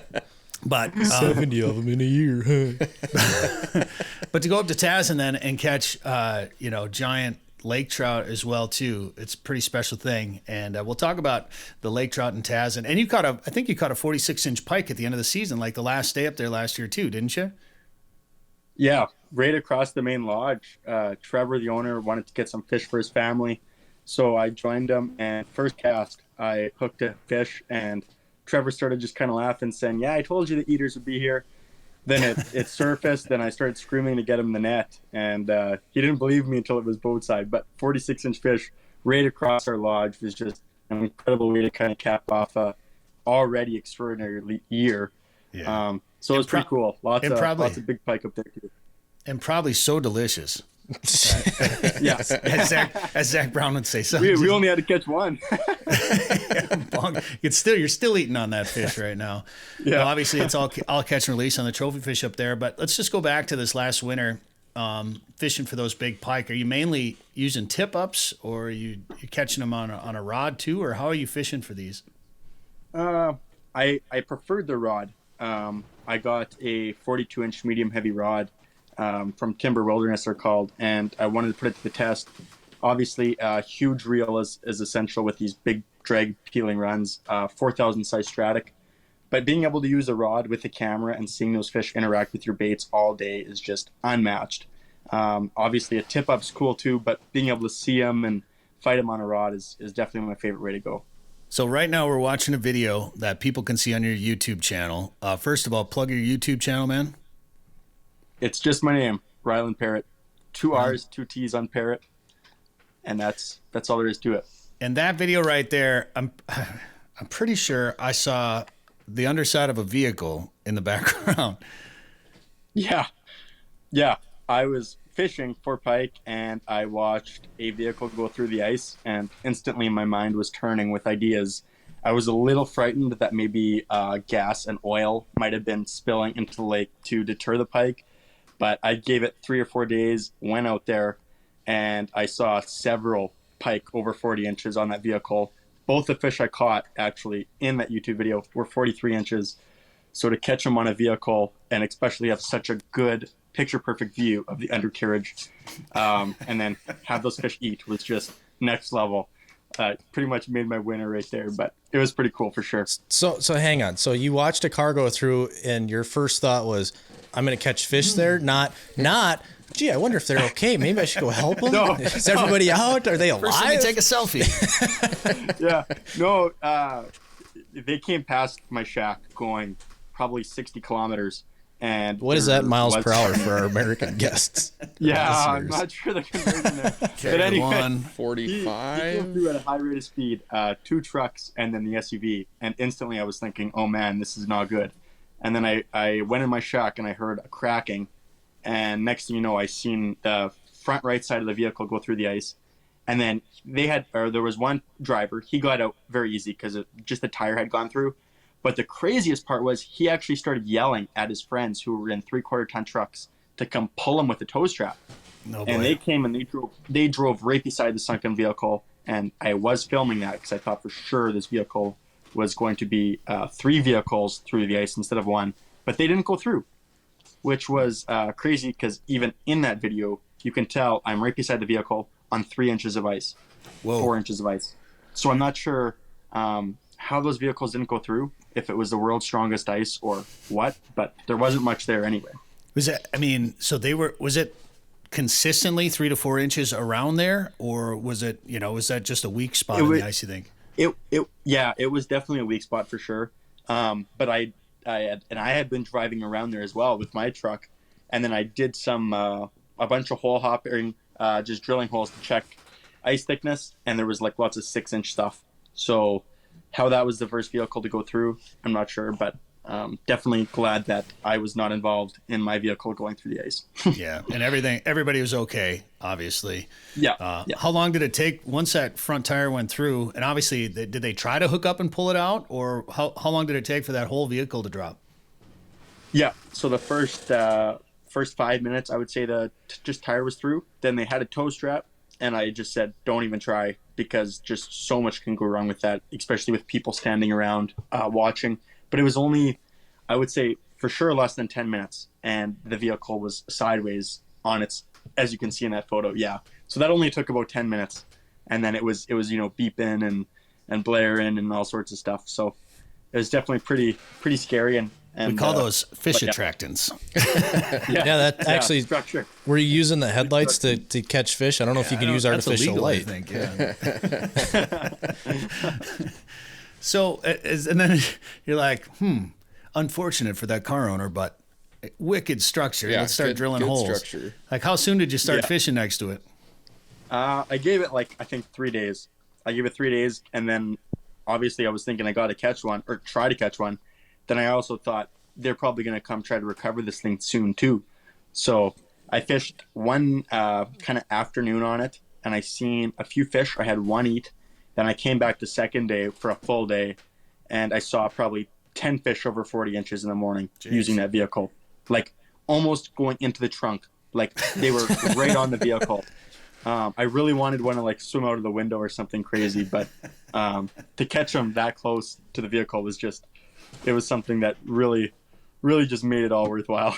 But 70 of them in a year. Huh? But to go up to Tazin then and catch, giant lake trout as well too, it's a pretty special thing. And we'll talk about the lake trout in Tazin. And I think you caught a 46-inch pike at the end of the season, like the last day up there last year too, didn't you? Yeah, right across the main lodge. Trevor, the owner, wanted to get some fish for his family, so I joined him. And first cast, I hooked a fish, and Trevor started just kind of laughing, saying, "Yeah, I told you the eaters would be here." Then it surfaced, and I started screaming to get him in the net, and he didn't believe me until it was boat side. But 46-inch fish right across our lodge was just an incredible way to kind of cap off a already extraordinary year. Yeah. So it was pretty cool. Lots of big pike up there too. And probably so delicious. Yes. As Zach Brown would say. So we only had to catch one. You're still eating on that fish right now. Yeah. Well, obviously, it's all catch and release on the trophy fish up there. But let's just go back to this last winter, fishing for those big pike. Are you mainly using tip ups, or are you catching them on a rod too, or how are you fishing for these? I preferred the rod. I got a 42-inch medium heavy rod from Timber Wilderness, they're called, and I wanted to put it to the test. Obviously, a huge reel is essential with these big drag peeling runs, 4,000 size Stratic. But being able to use a rod with a camera and seeing those fish interact with your baits all day is just unmatched. Obviously, a tip-up's cool too, but being able to see them and fight them on a rod is definitely my favorite way to go. So right now we're watching a video that people can see on your YouTube channel. First of all, plug your YouTube channel, man. It's just my name, Rylan Parrott. 2 R's, 2 T's on Parrott, and that's all there is to it. And that video right there, I'm pretty sure I saw the underside of a vehicle in the background. Yeah. I was fishing for pike, and I watched a vehicle go through the ice, and instantly my mind was turning with ideas. I was a little frightened that maybe gas and oil might have been spilling into the lake to deter the pike, but I gave it 3 or 4 days, went out there, and I saw several pike over 40 inches on that vehicle. Both the fish I caught actually in that YouTube video were 43 inches. So to catch them on a vehicle, and especially have such a good picture-perfect view of the undercarriage, and then have those fish eat, was just next level. Pretty much made my winner right there, but it was pretty cool for sure. So hang on. So you watched a car go through, and your first thought was, "I'm going to catch fish there." Not. Gee, I wonder if they're okay. Maybe I should go help them. No. Is everybody out? Are they alive? First, let me take a selfie. Yeah. No. They came past my shack going probably 60 kilometers. And what is that miles per hour for our American guests? Yeah, I'm not sure the conversion there. But anyway, 45. He came through at a high rate of speed, 2 trucks and then the SUV. And instantly I was thinking, oh man, this is not good. And then I went in my shack and I heard a cracking. And next thing you know, I seen the front right side of the vehicle go through the ice. And then there was one driver. He got out very easy because just the tire had gone through. But the craziest part was he actually started yelling at his friends who were in 3/4 ton trucks to come pull him with the tow strap. No and boy. they came and they drove right beside the sunken vehicle, and I was filming that because I thought for sure this vehicle was going to be 3 vehicles through the ice instead of 1, but they didn't go through, which was crazy because even in that video, you can tell I'm right beside the vehicle on 3 inches of ice, 4 inches of ice. So I'm not sure how those vehicles didn't go through, if it was the world's strongest ice or what, but there wasn't much there anyway. Was it consistently 3 to 4 inches around there, or was that just a weak spot in the ice, you think? It was definitely a weak spot for sure. But I had been driving around there as well with my truck, and then I did a bunch of hole hopping, just drilling holes to check ice thickness, and there was like lots of 6-inch stuff. So how that was the first vehicle to go through, I'm not sure, but definitely glad that I was not involved in my vehicle going through the ice. Yeah, and everybody was okay, obviously. Yeah, How long did it take once that front tire went through? And obviously, did they try to hook up and pull it out, or how long did it take for that whole vehicle to drop? Yeah, so the first 5 minutes, I would say the just tire was through. Then they had a tow strap, and I just said, don't even try, because just so much can go wrong with that, especially with people standing around watching. But it was only, I would say, for sure less than 10 minutes, and the vehicle was sideways on its, as you can see in that photo. Yeah, so that only took about 10 minutes, and then it was beeping and blaring and all sorts of stuff. So it was definitely pretty scary. And we call those fish attractants. Actually, structure. Were you using the headlights to catch fish? I don't know if you can use artificial light. I think, yeah. So, and then you're like, unfortunate for that car owner, but wicked structure. Yeah, let's start drilling good holes. Structure. Like, how soon did you start fishing next to it? I gave it I think 3 days. I gave it 3 days, and then obviously I was thinking I got to catch one or try to catch one. Then I also thought they're probably going to come try to recover this thing soon too. So I fished one kind of afternoon on it, and I seen a few fish. I had one eat. Then I came back the second day for a full day, and I saw probably 10 fish over 40 inches in the morning. Jeez. Using that vehicle, like almost going into the trunk. Like they were right on the vehicle. I really wanted one to swim out of the window or something crazy, but to catch them that close to the vehicle was it was something that really just made it all worthwhile.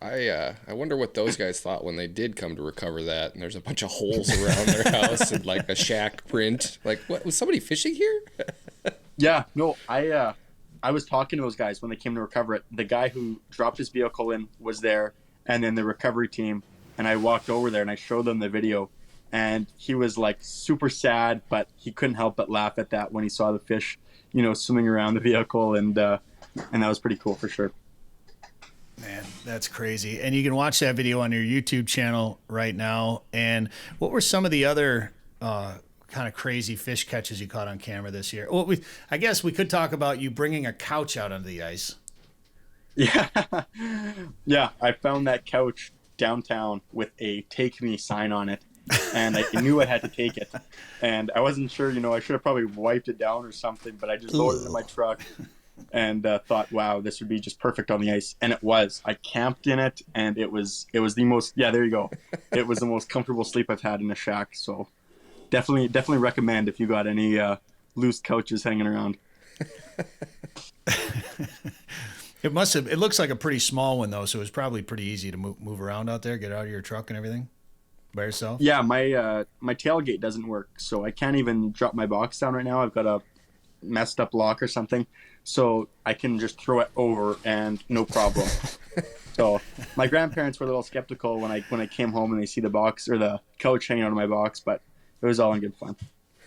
I wonder what those guys thought when they did come to recover that, and there's a bunch of holes around their house and like a shack print. Like, what, was somebody fishing here? Yeah, no, I was talking to those guys when they came to recover it. The guy who dropped his vehicle in was there, and then the recovery team, and I walked over there and I showed them the video, and he was super sad, but he couldn't help but laugh at that when he saw the fish, swimming around the vehicle, and that was pretty cool for sure. Man, that's crazy. And you can watch that video on your YouTube channel right now. And what were some of the other kind of crazy fish catches you caught on camera this year? Well, I guess we could talk about you bringing a couch out onto the ice. Yeah. Yeah, I found that couch downtown with a "Take Me" sign on it. And I knew I had to take it. And I wasn't sure, I should have probably wiped it down or something, but I just loaded it in my truck. And thought, wow, this would be just perfect on the ice. And it was. I camped in it, and it was the most, there you go. It was the most comfortable sleep I've had in a shack. So definitely recommend if you got any loose couches hanging around. It looks like a pretty small one, though, so it was probably pretty easy to move around out there, get out of your truck and everything by yourself. Yeah, my tailgate doesn't work, so I can't even drop my box down right now. I've got a messed up lock or something, so I can just throw it over and no problem. So my grandparents were a little skeptical when I came home and they see the box or the couch hanging out of my box, but it was all in good fun.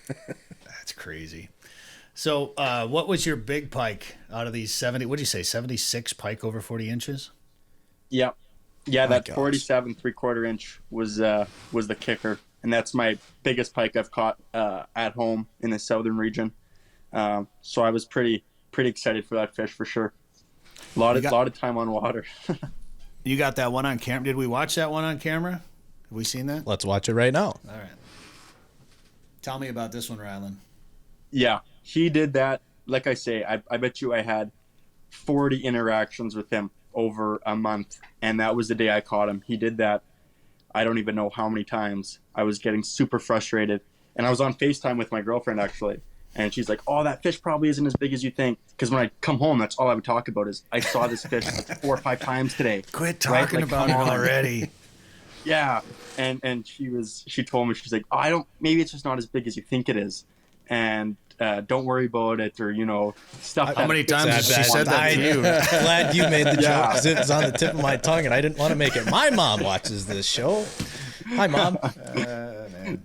That's crazy. So what was your big pike out of these 76 pike over 40 inches? Yeah, that 47 3/4 inch was the kicker, and that's my biggest pike I've caught at home in the southern region. So I was pretty excited for that fish for sure. A lot of time on water. You got that one on camera? Did we watch that one on camera? Have we seen that? Let's watch it right now. All right. Tell me about this one, Rylan. Yeah, he did that. Like I say, I bet you I had 40 interactions with him over a month, and that was the day I caught him. He did that. I don't even know how many times I was getting super frustrated. And I was on FaceTime with my girlfriend actually. And she's like, oh, that fish probably isn't as big as you think. Because when I come home, that's all I would talk about is I saw this fish like 4 or 5 times today. Quit talking about it already. Yeah. And she told me, she's like, oh, maybe it's just not as big as you think it is. And don't worry about it, or, stuff. How many times has she said that to you? Glad you made the joke, because it was on the tip of my tongue, and I didn't want to make it. My mom watches this show. Hi, Mom.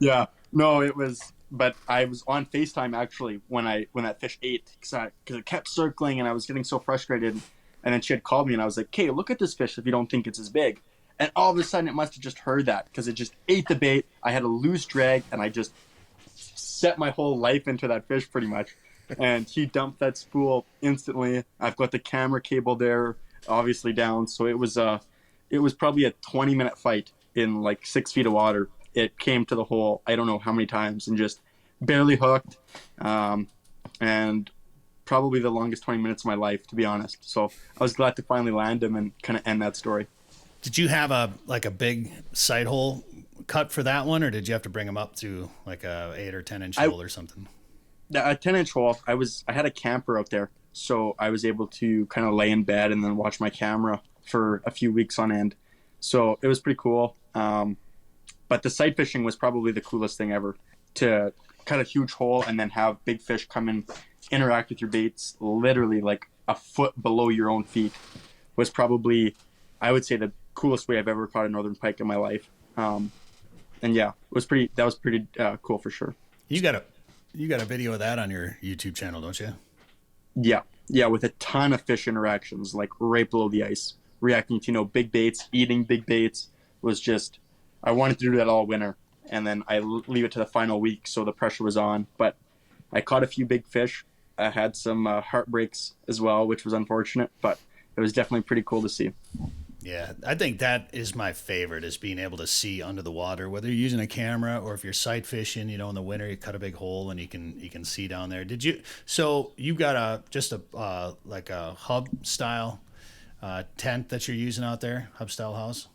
Yeah. No, it was... But I was on FaceTime actually when that fish ate, because it kept circling and I was getting so frustrated. And then she had called me and I was like, "Okay, look at this fish if you don't think it's as big." And all of a sudden it must have just heard that, because it just ate the bait. I had a loose drag and I just set my whole life into that fish pretty much. And he dumped that spool instantly. I've got the camera cable there, obviously down. So it was probably a 20-minute fight in like 6 feet of water. It came to the hole, I don't know how many times, and just barely hooked. And probably the longest 20 minutes of my life, to be honest. So I was glad to finally land him and kind of end that story. Did you have a big sight hole cut for that one, or did you have to bring him up to like a 8 or 10 inch hole or something? A 10-inch hole. I had a camper out there, so I was able to kind of lay in bed and then watch my camera for a few weeks on end. So it was pretty cool. But the sight fishing was probably the coolest thing ever. To cut a huge hole and then have big fish come and interact with your baits literally like a foot below your own feet was probably, I would say, the coolest way I've ever caught a northern pike in my life. And yeah, that was pretty cool for sure. You got a video of that on your YouTube channel, don't you? Yeah, with a ton of fish interactions, like right below the ice, reacting to big baits, eating big baits. Was just, I wanted to do that all winter, and then I leave it to the final week, so the pressure was on. But I caught a few big fish. I had some heartbreaks as well, which was unfortunate, but it was definitely pretty cool to see. Yeah, I think that is my favorite, is being able to see under the water, whether you're using a camera or if you're sight fishing. In the winter, you cut a big hole and you can see down there. So you got a hub style tent that you're using out there, hub style house?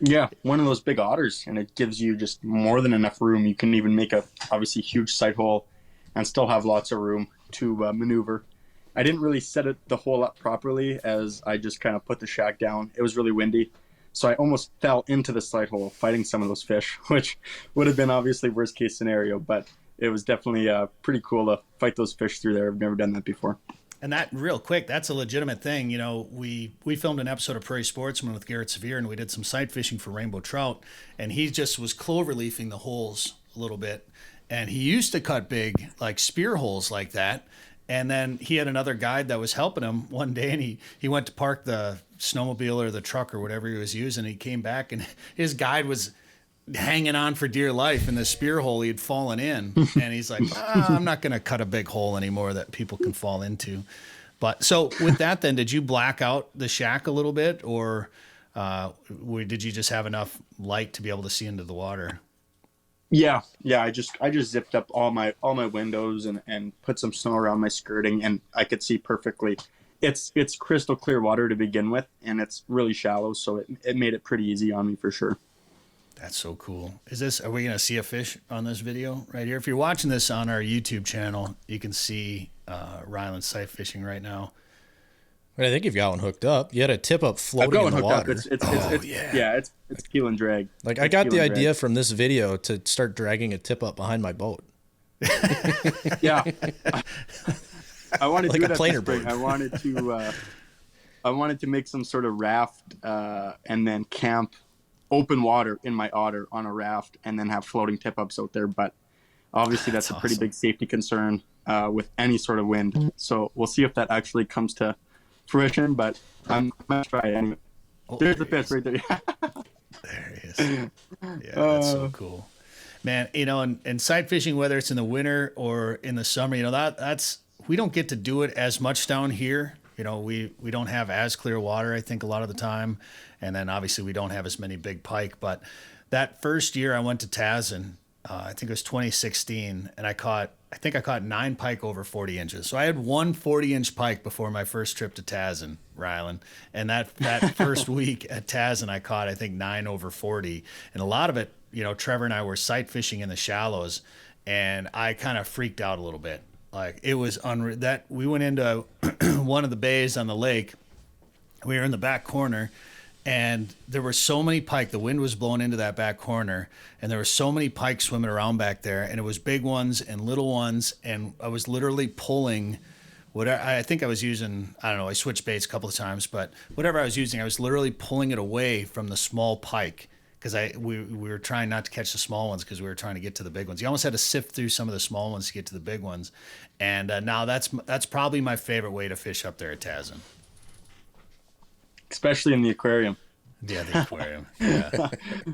Yeah, one of those big otters, and it gives you just more than enough room. You can even make a obviously huge sight hole and still have lots of room to maneuver. I didn't really set the hole up properly, as I just kind of put the shack down. It was really windy, so I almost fell into the sight hole fighting some of those fish, which would have been obviously worst case scenario, but it was definitely pretty cool to fight those fish through there. I've never done that before. And that, real quick, that's a legitimate thing. We filmed an episode of Prairie Sportsman with Garrett Sevier, and we did some sight fishing for rainbow trout, and he just was cloverleafing the holes a little bit. And he used to cut big, like spear holes like that. And then he had another guide that was helping him one day, and he went to park the snowmobile or the truck or whatever he was using. He came back, and his guide was hanging on for dear life in the spear hole he had fallen in. And he's like, I'm not going to cut a big hole anymore that people can fall into. But so with that, then, did you black out the shack a little bit, or did you just have enough light to be able to see into the water? Yeah. I just zipped up all my windows and put some snow around my skirting, and I could see perfectly. It's crystal clear water to begin with, and it's really shallow, so it made it pretty easy on me for sure. That's so cool. Are we going to see a fish on this video right here? If you're watching this on our YouTube channel, you can see Rylan sight fishing right now. I think you've got one hooked up. You had a tip up floating in the water. It's peel and drag. Like, I got the idea from this video to start dragging a tip up behind my boat. Yeah. I wanted to like do a that planer this spring. boat. I wanted to make some sort of raft and then camp open water in my otter on a raft and then have floating tip ups out there. But obviously that's a pretty big safety concern with any sort of wind. So we'll see if that actually comes to fruition, but I'm going to try it anyway. There's the fish right there. There he is. Yeah, that's so cool. Man, and sight fishing, whether it's in the winter or in the summer, that's we don't get to do it as much down here. We don't have as clear water, I think, a lot of the time. And then obviously we don't have as many big pike. But that first year I went to Tazin, I think it was 2016, and I think I caught 9 pike over 40 inches. So I had one 40-inch pike before my first trip to Tazin, Rylan. And that first week at Tazin, I caught, I think, 9 over 40. And a lot of it, Trevor and I were sight fishing in the shallows, and I kind of freaked out a little bit. Like, it was unreal. That we went into one of the bays on the lake. We were in the back corner, and there were so many pike. The wind was blowing into that back corner, and there were so many pike swimming around back there, and it was big ones and little ones, and I was literally pulling whatever. I think I was using, I don't know, I switched baits a couple of times, but whatever I was using, I was literally pulling it away from the small pike, because we were trying not to catch the small ones because we were trying to get to the big ones. You almost had to sift through some of the small ones to get to the big ones, and now that's probably my favorite way to fish up there at Tazin. Especially in the aquarium. Yeah, the aquarium. Yeah.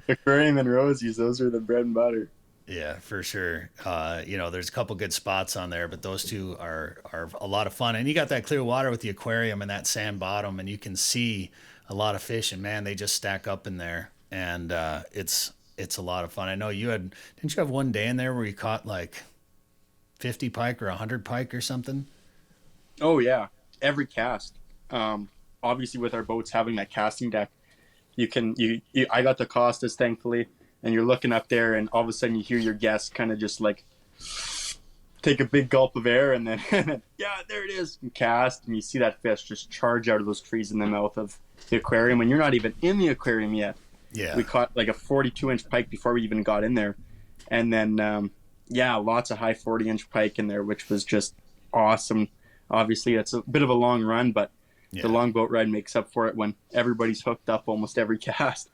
Aquarium and Rosie's, those are the bread and butter. Yeah, for sure. There's a couple good spots on there, but those two are a lot of fun. And you got that clear water with the aquarium and that sand bottom, and you can see a lot of fish, and man, they just stack up in there. And it's a lot of fun. I know didn't you have one day in there where you caught like 50 pike or 100 pike or something? Oh yeah, every cast. Obviously, with our boats having that casting deck, I got the Costas, thankfully, and you're looking up there, and all of a sudden you hear your guest kind of just like take a big gulp of air, and then yeah, there it is, and cast, and you see that fish just charge out of those trees in the mouth of the aquarium, and you're not even in the aquarium yet. Yeah, we caught like a 42-inch pike before we even got in there, and then lots of high 40-inch pike in there, which was just awesome. Obviously, it's a bit of a long run, but the long boat ride makes up for it when everybody's hooked up almost every cast.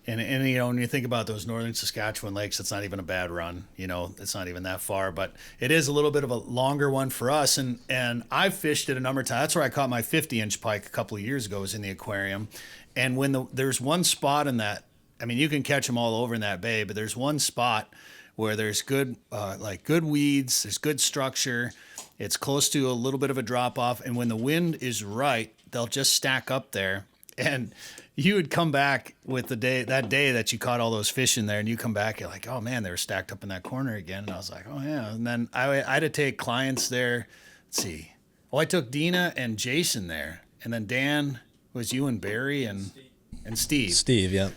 And when you think about those northern Saskatchewan lakes, it's not even a bad run. It's not even that far, but it is a little bit of a longer one for us. And I've fished it a number of times. That's where I caught my 50-inch pike a couple of years ago, was in the aquarium. And when there's one spot in that, I mean, you can catch them all over in that bay, but there's one spot where there's good weeds, there's good structure. It's close to a little bit of a drop off. And when the wind is right, they'll just stack up there. And you would come back with that day that you caught all those fish in there, and you come back, you're like, oh man, they were stacked up in that corner again. And I was like, oh yeah. And then I had to take clients there. Let's see. I took Dina and Jason there. And then Dan was you and Barry and Steve. Steve, yeah.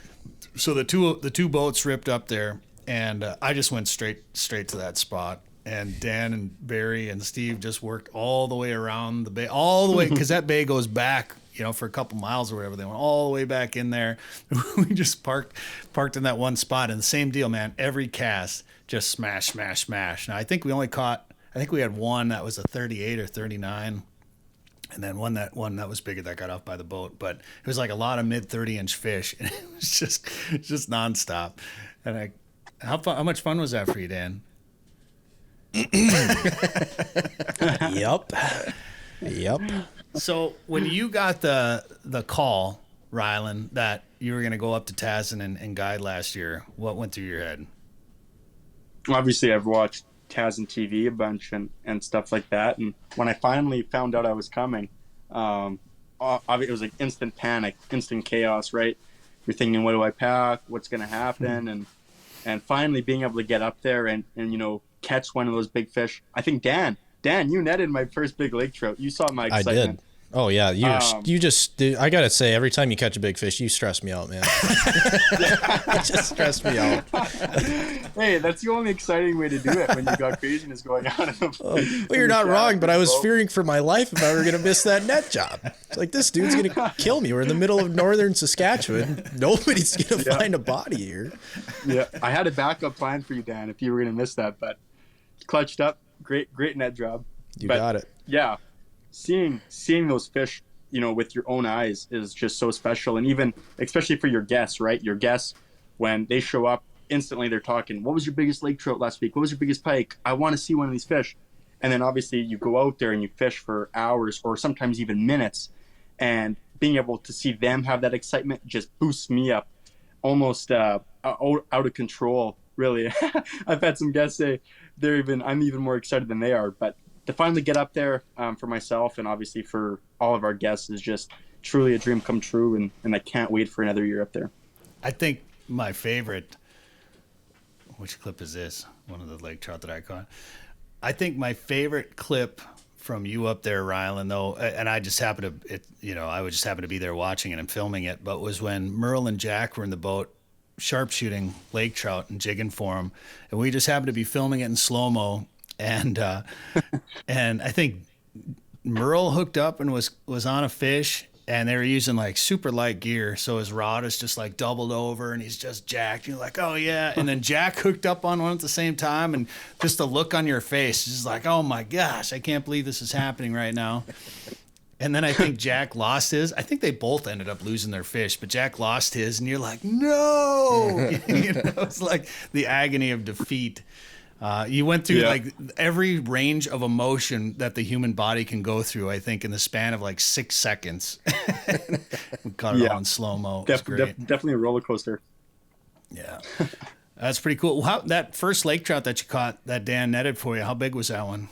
So the two boats ripped up there, and I just went straight to that spot. And Dan and Barry and Steve just worked all the way around the bay, all the way, because that bay goes back, for a couple miles or whatever. They went all the way back in there. We just parked in that one spot, and the same deal, man. Every cast just smash, smash, smash. Now I think we had one that was a 38 or 39. And then one that was bigger that got off by the boat, but it was like a lot of mid 30-inch fish, and it was just nonstop. And how much fun was that for you, Dan? Yep. So when you got the call, Rylan, that you were going to go up to Tazin and guide last year, what went through your head? Obviously, I've watched Tazin TV a bunch and stuff like that, and when I finally found out I was coming, it was like instant panic, instant chaos, right? You're thinking, what do I pack? What's going to happen? And finally being able to get up there and catch one of those big fish. I think Dan, you netted my first big lake trout. You saw my excitement. I did. Oh yeah, I gotta say, every time you catch a big fish, you stress me out, man. You just stress me out. Hey, that's the only exciting way to do it when you got craziness going on. Well, you're not wrong, but I was fearing for my life if I were gonna miss that net job. It's like, this dude's gonna kill me. We're in the middle of northern Saskatchewan. Nobody's gonna find a body here. Yeah, I had a backup plan for you, Dan, if you were gonna miss that, but clutched up. Great net job. You got it. Yeah. Seeing those fish, with your own eyes is just so special. And even, especially for your guests, right? Your guests, when they show up, instantly they're talking, what was your biggest lake trout last week? What was your biggest pike? I want to see one of these fish. And then obviously you go out there and you fish for hours or sometimes even minutes. And being able to see them have that excitement just boosts me up almost out of control, really. I've had some guests say I'm even more excited than they are. But to finally get up there for myself and obviously for all of our guests is just truly a dream come true, and I can't wait for another year up there. I think my favorite which clip is this? One of the lake trout that I caught. I think my favorite clip from you up there, Rylan, though, and I just happened to, I would just happen to be there watching it and filming it, but was when Merle and Jack were in the boat sharpshooting lake trout and jigging for them, and we just happened to be filming it in slow-mo, and and I think Merle hooked up and was on a fish, and they were using like super light gear, so his rod is just like doubled over, and he's just jacked. You're like, oh yeah. And then Jack hooked up on one at the same time, and just the look on your face is just like, oh my gosh, I can't believe this is happening right now. And then I think Jack lost his. I think they both ended up losing their fish, but Jack lost his, and you're like, no. It's like the agony of defeat. You went through like every range of emotion that the human body can go through, I think, in the span of like 6 seconds. We caught it all in slow-mo. Definitely a roller coaster. Yeah. That's pretty cool. That first lake trout that you caught that Dan netted for you, how big was that one?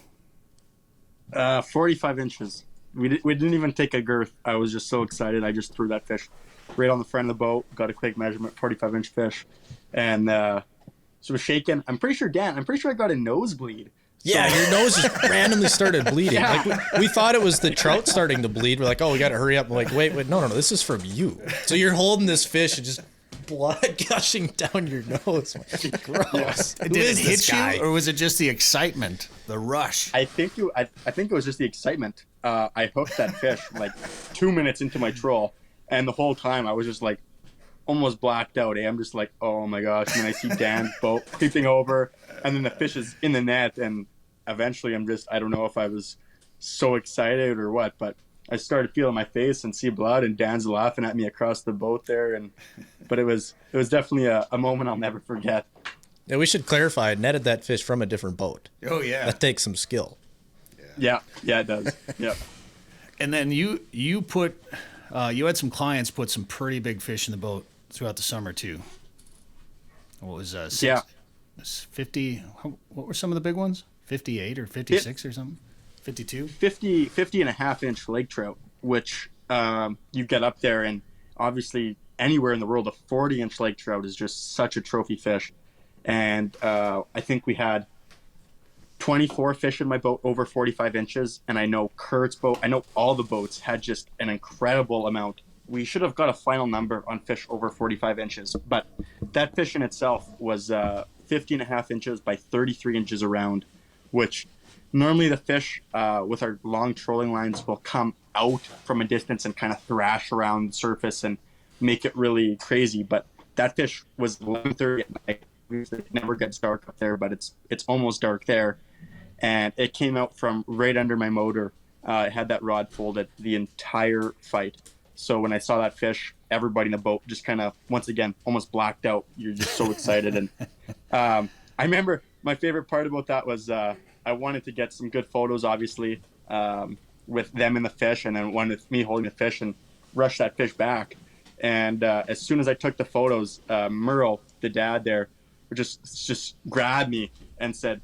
45 inches. We didn't even take a girth. I was just so excited. I just threw that fish right on the front of the boat, got a quick measurement, 45-inch fish. And so was shaking. I'm pretty sure I got a nosebleed. Yeah, your nose just randomly started bleeding. Yeah. Like we thought it was the trout starting to bleed. We're like, oh, we got to hurry up. We're like, wait, no, this is from you. So you're holding this fish and just blood gushing down your nose. Gross. Did it hit you, or was it just the excitement, the rush? I think it was just the excitement. I hooked that fish like 2 minutes into my troll, and the whole time I was just like almost blacked out. I'm just like, oh my gosh. And then I see Dan's boat creeping over, and then the fish is in the net, and eventually I don't know if I was so excited or what, but I started feeling my face and see blood, and Dan's laughing at me across the boat there. But it was definitely a moment I'll never forget. Yeah, we should clarify, I netted that fish from a different boat. Oh yeah. That takes some skill. Yeah, it does. Yeah. And then you had some clients put some pretty big fish in the boat throughout the summer too. What was 50? What were some of the big ones? 58 or 56 or something? 52? 50 and a half inch lake trout, which you get up there, and obviously anywhere in the world, a 40-inch lake trout is just such a trophy fish. And I think we had 24 fish in my boat over 45 inches, and I know Kurt's boat, I know all the boats had just an incredible amount. We should have got a final number on fish over 45 inches, but that fish in itself was 50 and a half inches by 33 inches around, which normally the fish with our long trolling lines will come out from a distance and kind of thrash around the surface and make it really crazy. But that fish was 11:30 at night. It never gets dark up there, but it's almost dark there. And it came out from right under my motor. It had that rod folded the entire fight. So when I saw that fish, everybody in the boat just kind of, once again, almost blacked out. You're just so excited. And I remember my favorite part about that was I wanted to get some good photos, obviously, with them and the fish, and then one with me holding the fish, and rush that fish back. And as soon as I took the photos, Merle, the dad there, just grabbed me and said,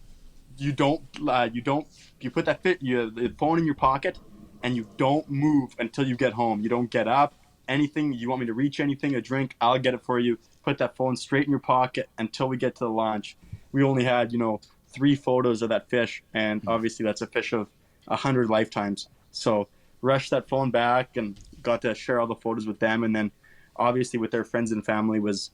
you put the phone in your pocket, and you don't move until you get home. You don't get up, anything. You want me to reach anything, a drink, I'll get it for you. Put that phone straight in your pocket until we get to the launch. We only had, 3 photos of that fish, and obviously that's a fish of 100 lifetimes. So rushed that phone back and got to share all the photos with them, and then obviously with their friends and family was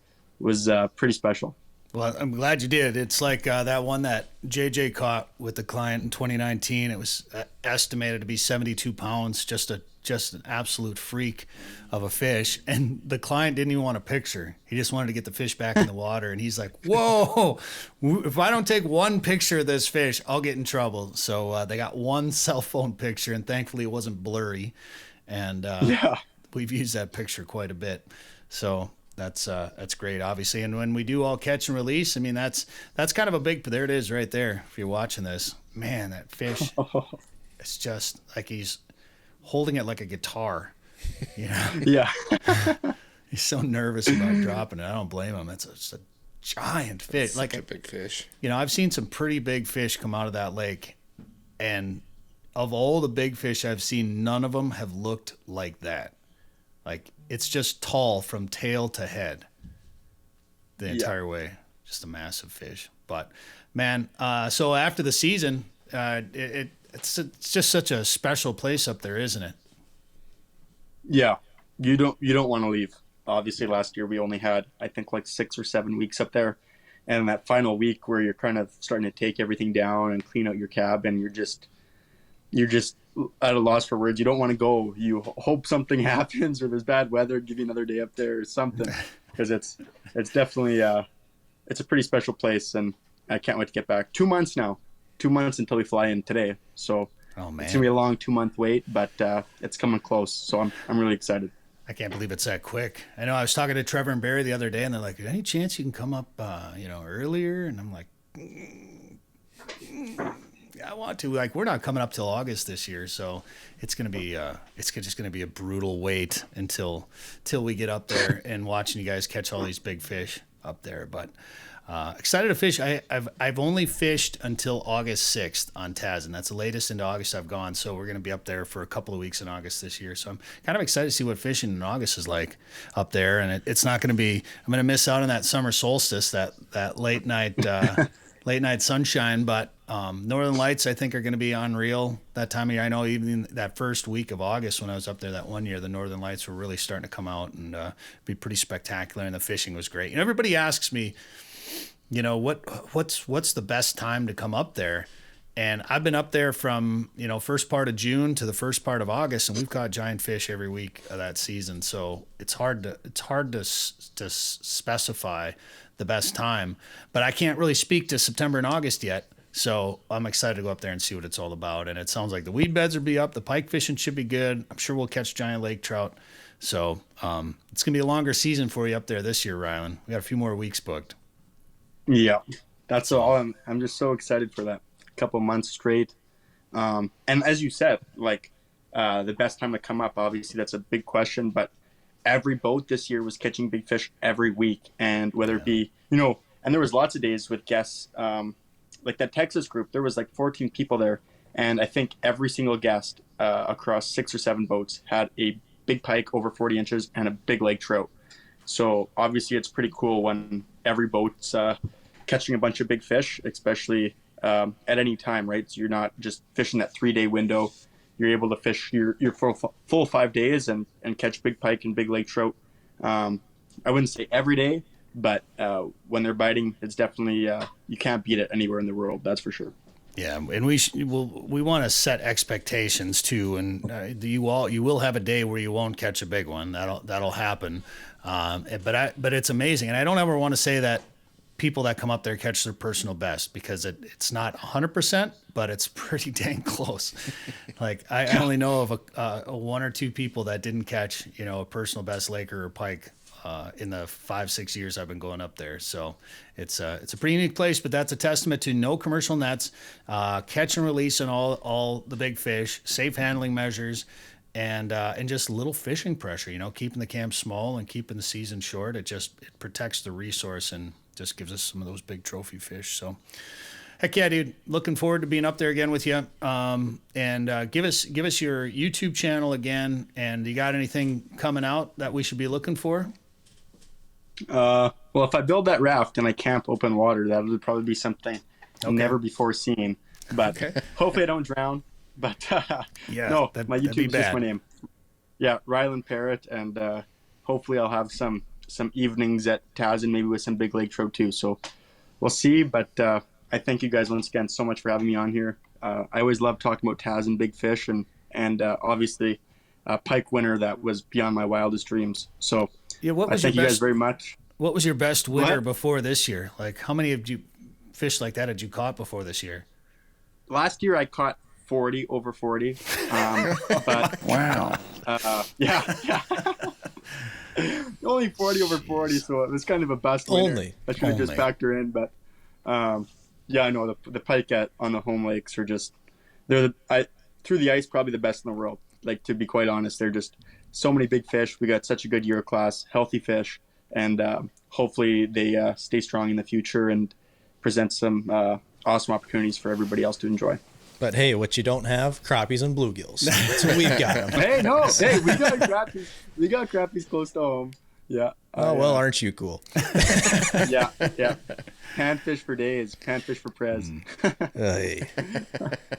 pretty special. Well, I'm glad you did. It's like that one that JJ caught with the client in 2019. It was estimated to be 72 pounds, just an absolute freak of a fish. And the client didn't even want a picture. He just wanted to get the fish back in the water. And he's like, whoa, if I don't take one picture of this fish, I'll get in trouble. So they got one cell phone picture, and thankfully it wasn't blurry. And we've used that picture quite a bit. So that's great, obviously. And when we do all catch and release, I mean, that's kind of a big, there it is right there. If you're watching this, man, that fish, it's just like he's holding it like a guitar, Yeah. He's so nervous about dropping it. I don't blame him. It's just a giant fish. Like a big fish. I've seen some pretty big fish come out of that lake, and of all the big fish I've seen, none of them have looked like that. Like, it's just tall from tail to head the entire way. just a massive fish. But man, so after the season, it's just such a special place up there, isn't it? Yeah, you don't want to leave. Obviously, last year we only had, I think, like 6 or 7 weeks up there, and that final week where you're kind of starting to take everything down and clean out your cabin, you're just at a loss for words. You don't want to go. You hope something happens or there's bad weather, give you another day up there or something, because it's definitely it's a pretty special place, and I can't wait to get back. 2 months now, 2 months until we fly in today. So it's gonna be a long 2-month wait, but it's coming close. So I'm really excited. I can't believe it's that quick. I know I was talking to Trevor and Barry the other day, and they're like, any chance you can come up, earlier? And I'm like, I want to. Like, we're not coming up till August this year, so it's gonna be it's just gonna be a brutal wait until we get up there and watching you guys catch all these big fish up there. But excited to fish. I've only fished until August 6th on Tazin. That's the latest into August I've gone. So we're gonna be up there for a couple of weeks in August this year. So I'm kind of excited to see what fishing in August is like up there. And it's not gonna be. I'm gonna miss out on that summer solstice, that late night. Late night sunshine, but Northern Lights I think are going to be unreal that time of year. I know even that first week of August when I was up there that one year, the Northern Lights were really starting to come out and be pretty spectacular, and the fishing was great. And everybody asks me, what's the best time to come up there? And I've been up there from first part of June to the first part of August, and we've caught giant fish every week of that season. So it's hard to specify the best time, but I can't really speak to September and August yet. So I'm excited to go up there and see what it's all about. And it sounds like the weed beds will be up. The pike fishing should be good. I'm sure we'll catch giant lake trout. So it's going to be a longer season for you up there this year, Rylan. We got a few more weeks booked. Yeah, that's all. I'm just so excited for that. A couple months straight. And as you said, like the best time to come up, obviously that's a big question, but every boat this year was catching big fish every week. And whether it be, and there was lots of days with guests, like that Texas group, there was like 14 people there. And I think every single guest across 6 or 7 boats had a big pike over 40 inches and a big lake trout. So obviously it's pretty cool when every boat's catching a bunch of big fish, especially at any time, right? So you're not just fishing that 3-day window. You're able to fish your full 5 days and catch big pike and big lake trout. I wouldn't say every day, but when they're biting, it's definitely you can't beat it anywhere in the world. That's for sure. Yeah, and we want to set expectations too, and you will have a day where you won't catch a big one. That'll happen, but it's amazing, and I don't ever want to say that people that come up there catch their personal best, because it's not 100%, but it's pretty dang close. Like I only know of a 1 or 2 people that didn't catch a personal best lake or pike in the 5-6 years I've been going up there. So it's a pretty unique place, but that's a testament to no commercial nets, catch and release on all the big fish, safe handling measures, and just little fishing pressure, keeping the camp small and keeping the season short. It protects the resource and just gives us some of those big trophy fish. So heck yeah, dude, looking forward to being up there again with you. And give us your YouTube channel again, and you got anything coming out that we should be looking for? Well, if I build that raft and I camp open water, that would probably be something never before seen. But hopefully I don't drown. But my YouTube is just my name. Yeah, Rylan Parrott, and hopefully I'll have some evenings at Tazin, maybe with some big lake trout too. So we'll see. But I thank you guys once again so much for having me on here. I always love talking about Tazin big fish, and obviously a pike winner that was beyond my wildest dreams. So yeah, I thank you guys very much. What was your best winner before this year? Like, how many of you fish like that had you caught before this year? Last year I caught 40 over 40. But wow. Yeah. Only 40 over 40, so it was kind of a best winner. I should have just factor in, but yeah, I know the pike on the home lakes are just through the ice probably the best in the world. Like, to be quite honest, they're just so many big fish. We got such a good year class, healthy fish, and hopefully they stay strong in the future and present some awesome opportunities for everybody else to enjoy. But hey, what you don't have, crappies and bluegills. That's what we've got. Hey, we got crappies. We got crappies close to home. Yeah. Oh, well, aren't you cool? Yeah. Panfish for days. Panfish for Prez.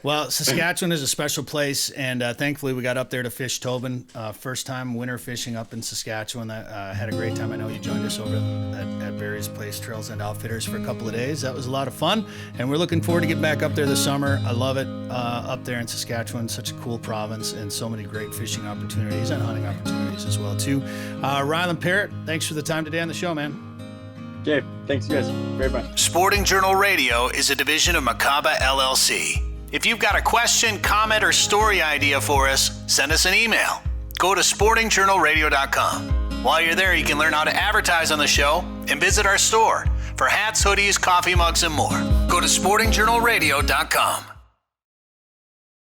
Well, Saskatchewan is a special place, and thankfully we got up there to fish Tobin. First time winter fishing up in Saskatchewan. Had a great time. I know you joined us over at various place Trails and Outfitters for a couple of days. That was a lot of fun, and we're looking forward to getting back up there this summer. I love it up there in Saskatchewan. Such a cool province, and so many great fishing opportunities and hunting opportunities as well too. Rylan Parrott, thanks for the time today on the show, man. Jay, thanks you guys very much. Sporting Journal Radio is a division of Macaba LLC. If you've got a question, comment, or story idea for us, send us an email. Go to sportingjournalradio.com. While you're there, you can learn how to advertise on the show and visit our store for hats, hoodies, coffee mugs, and more. Go to sportingjournalradio.com.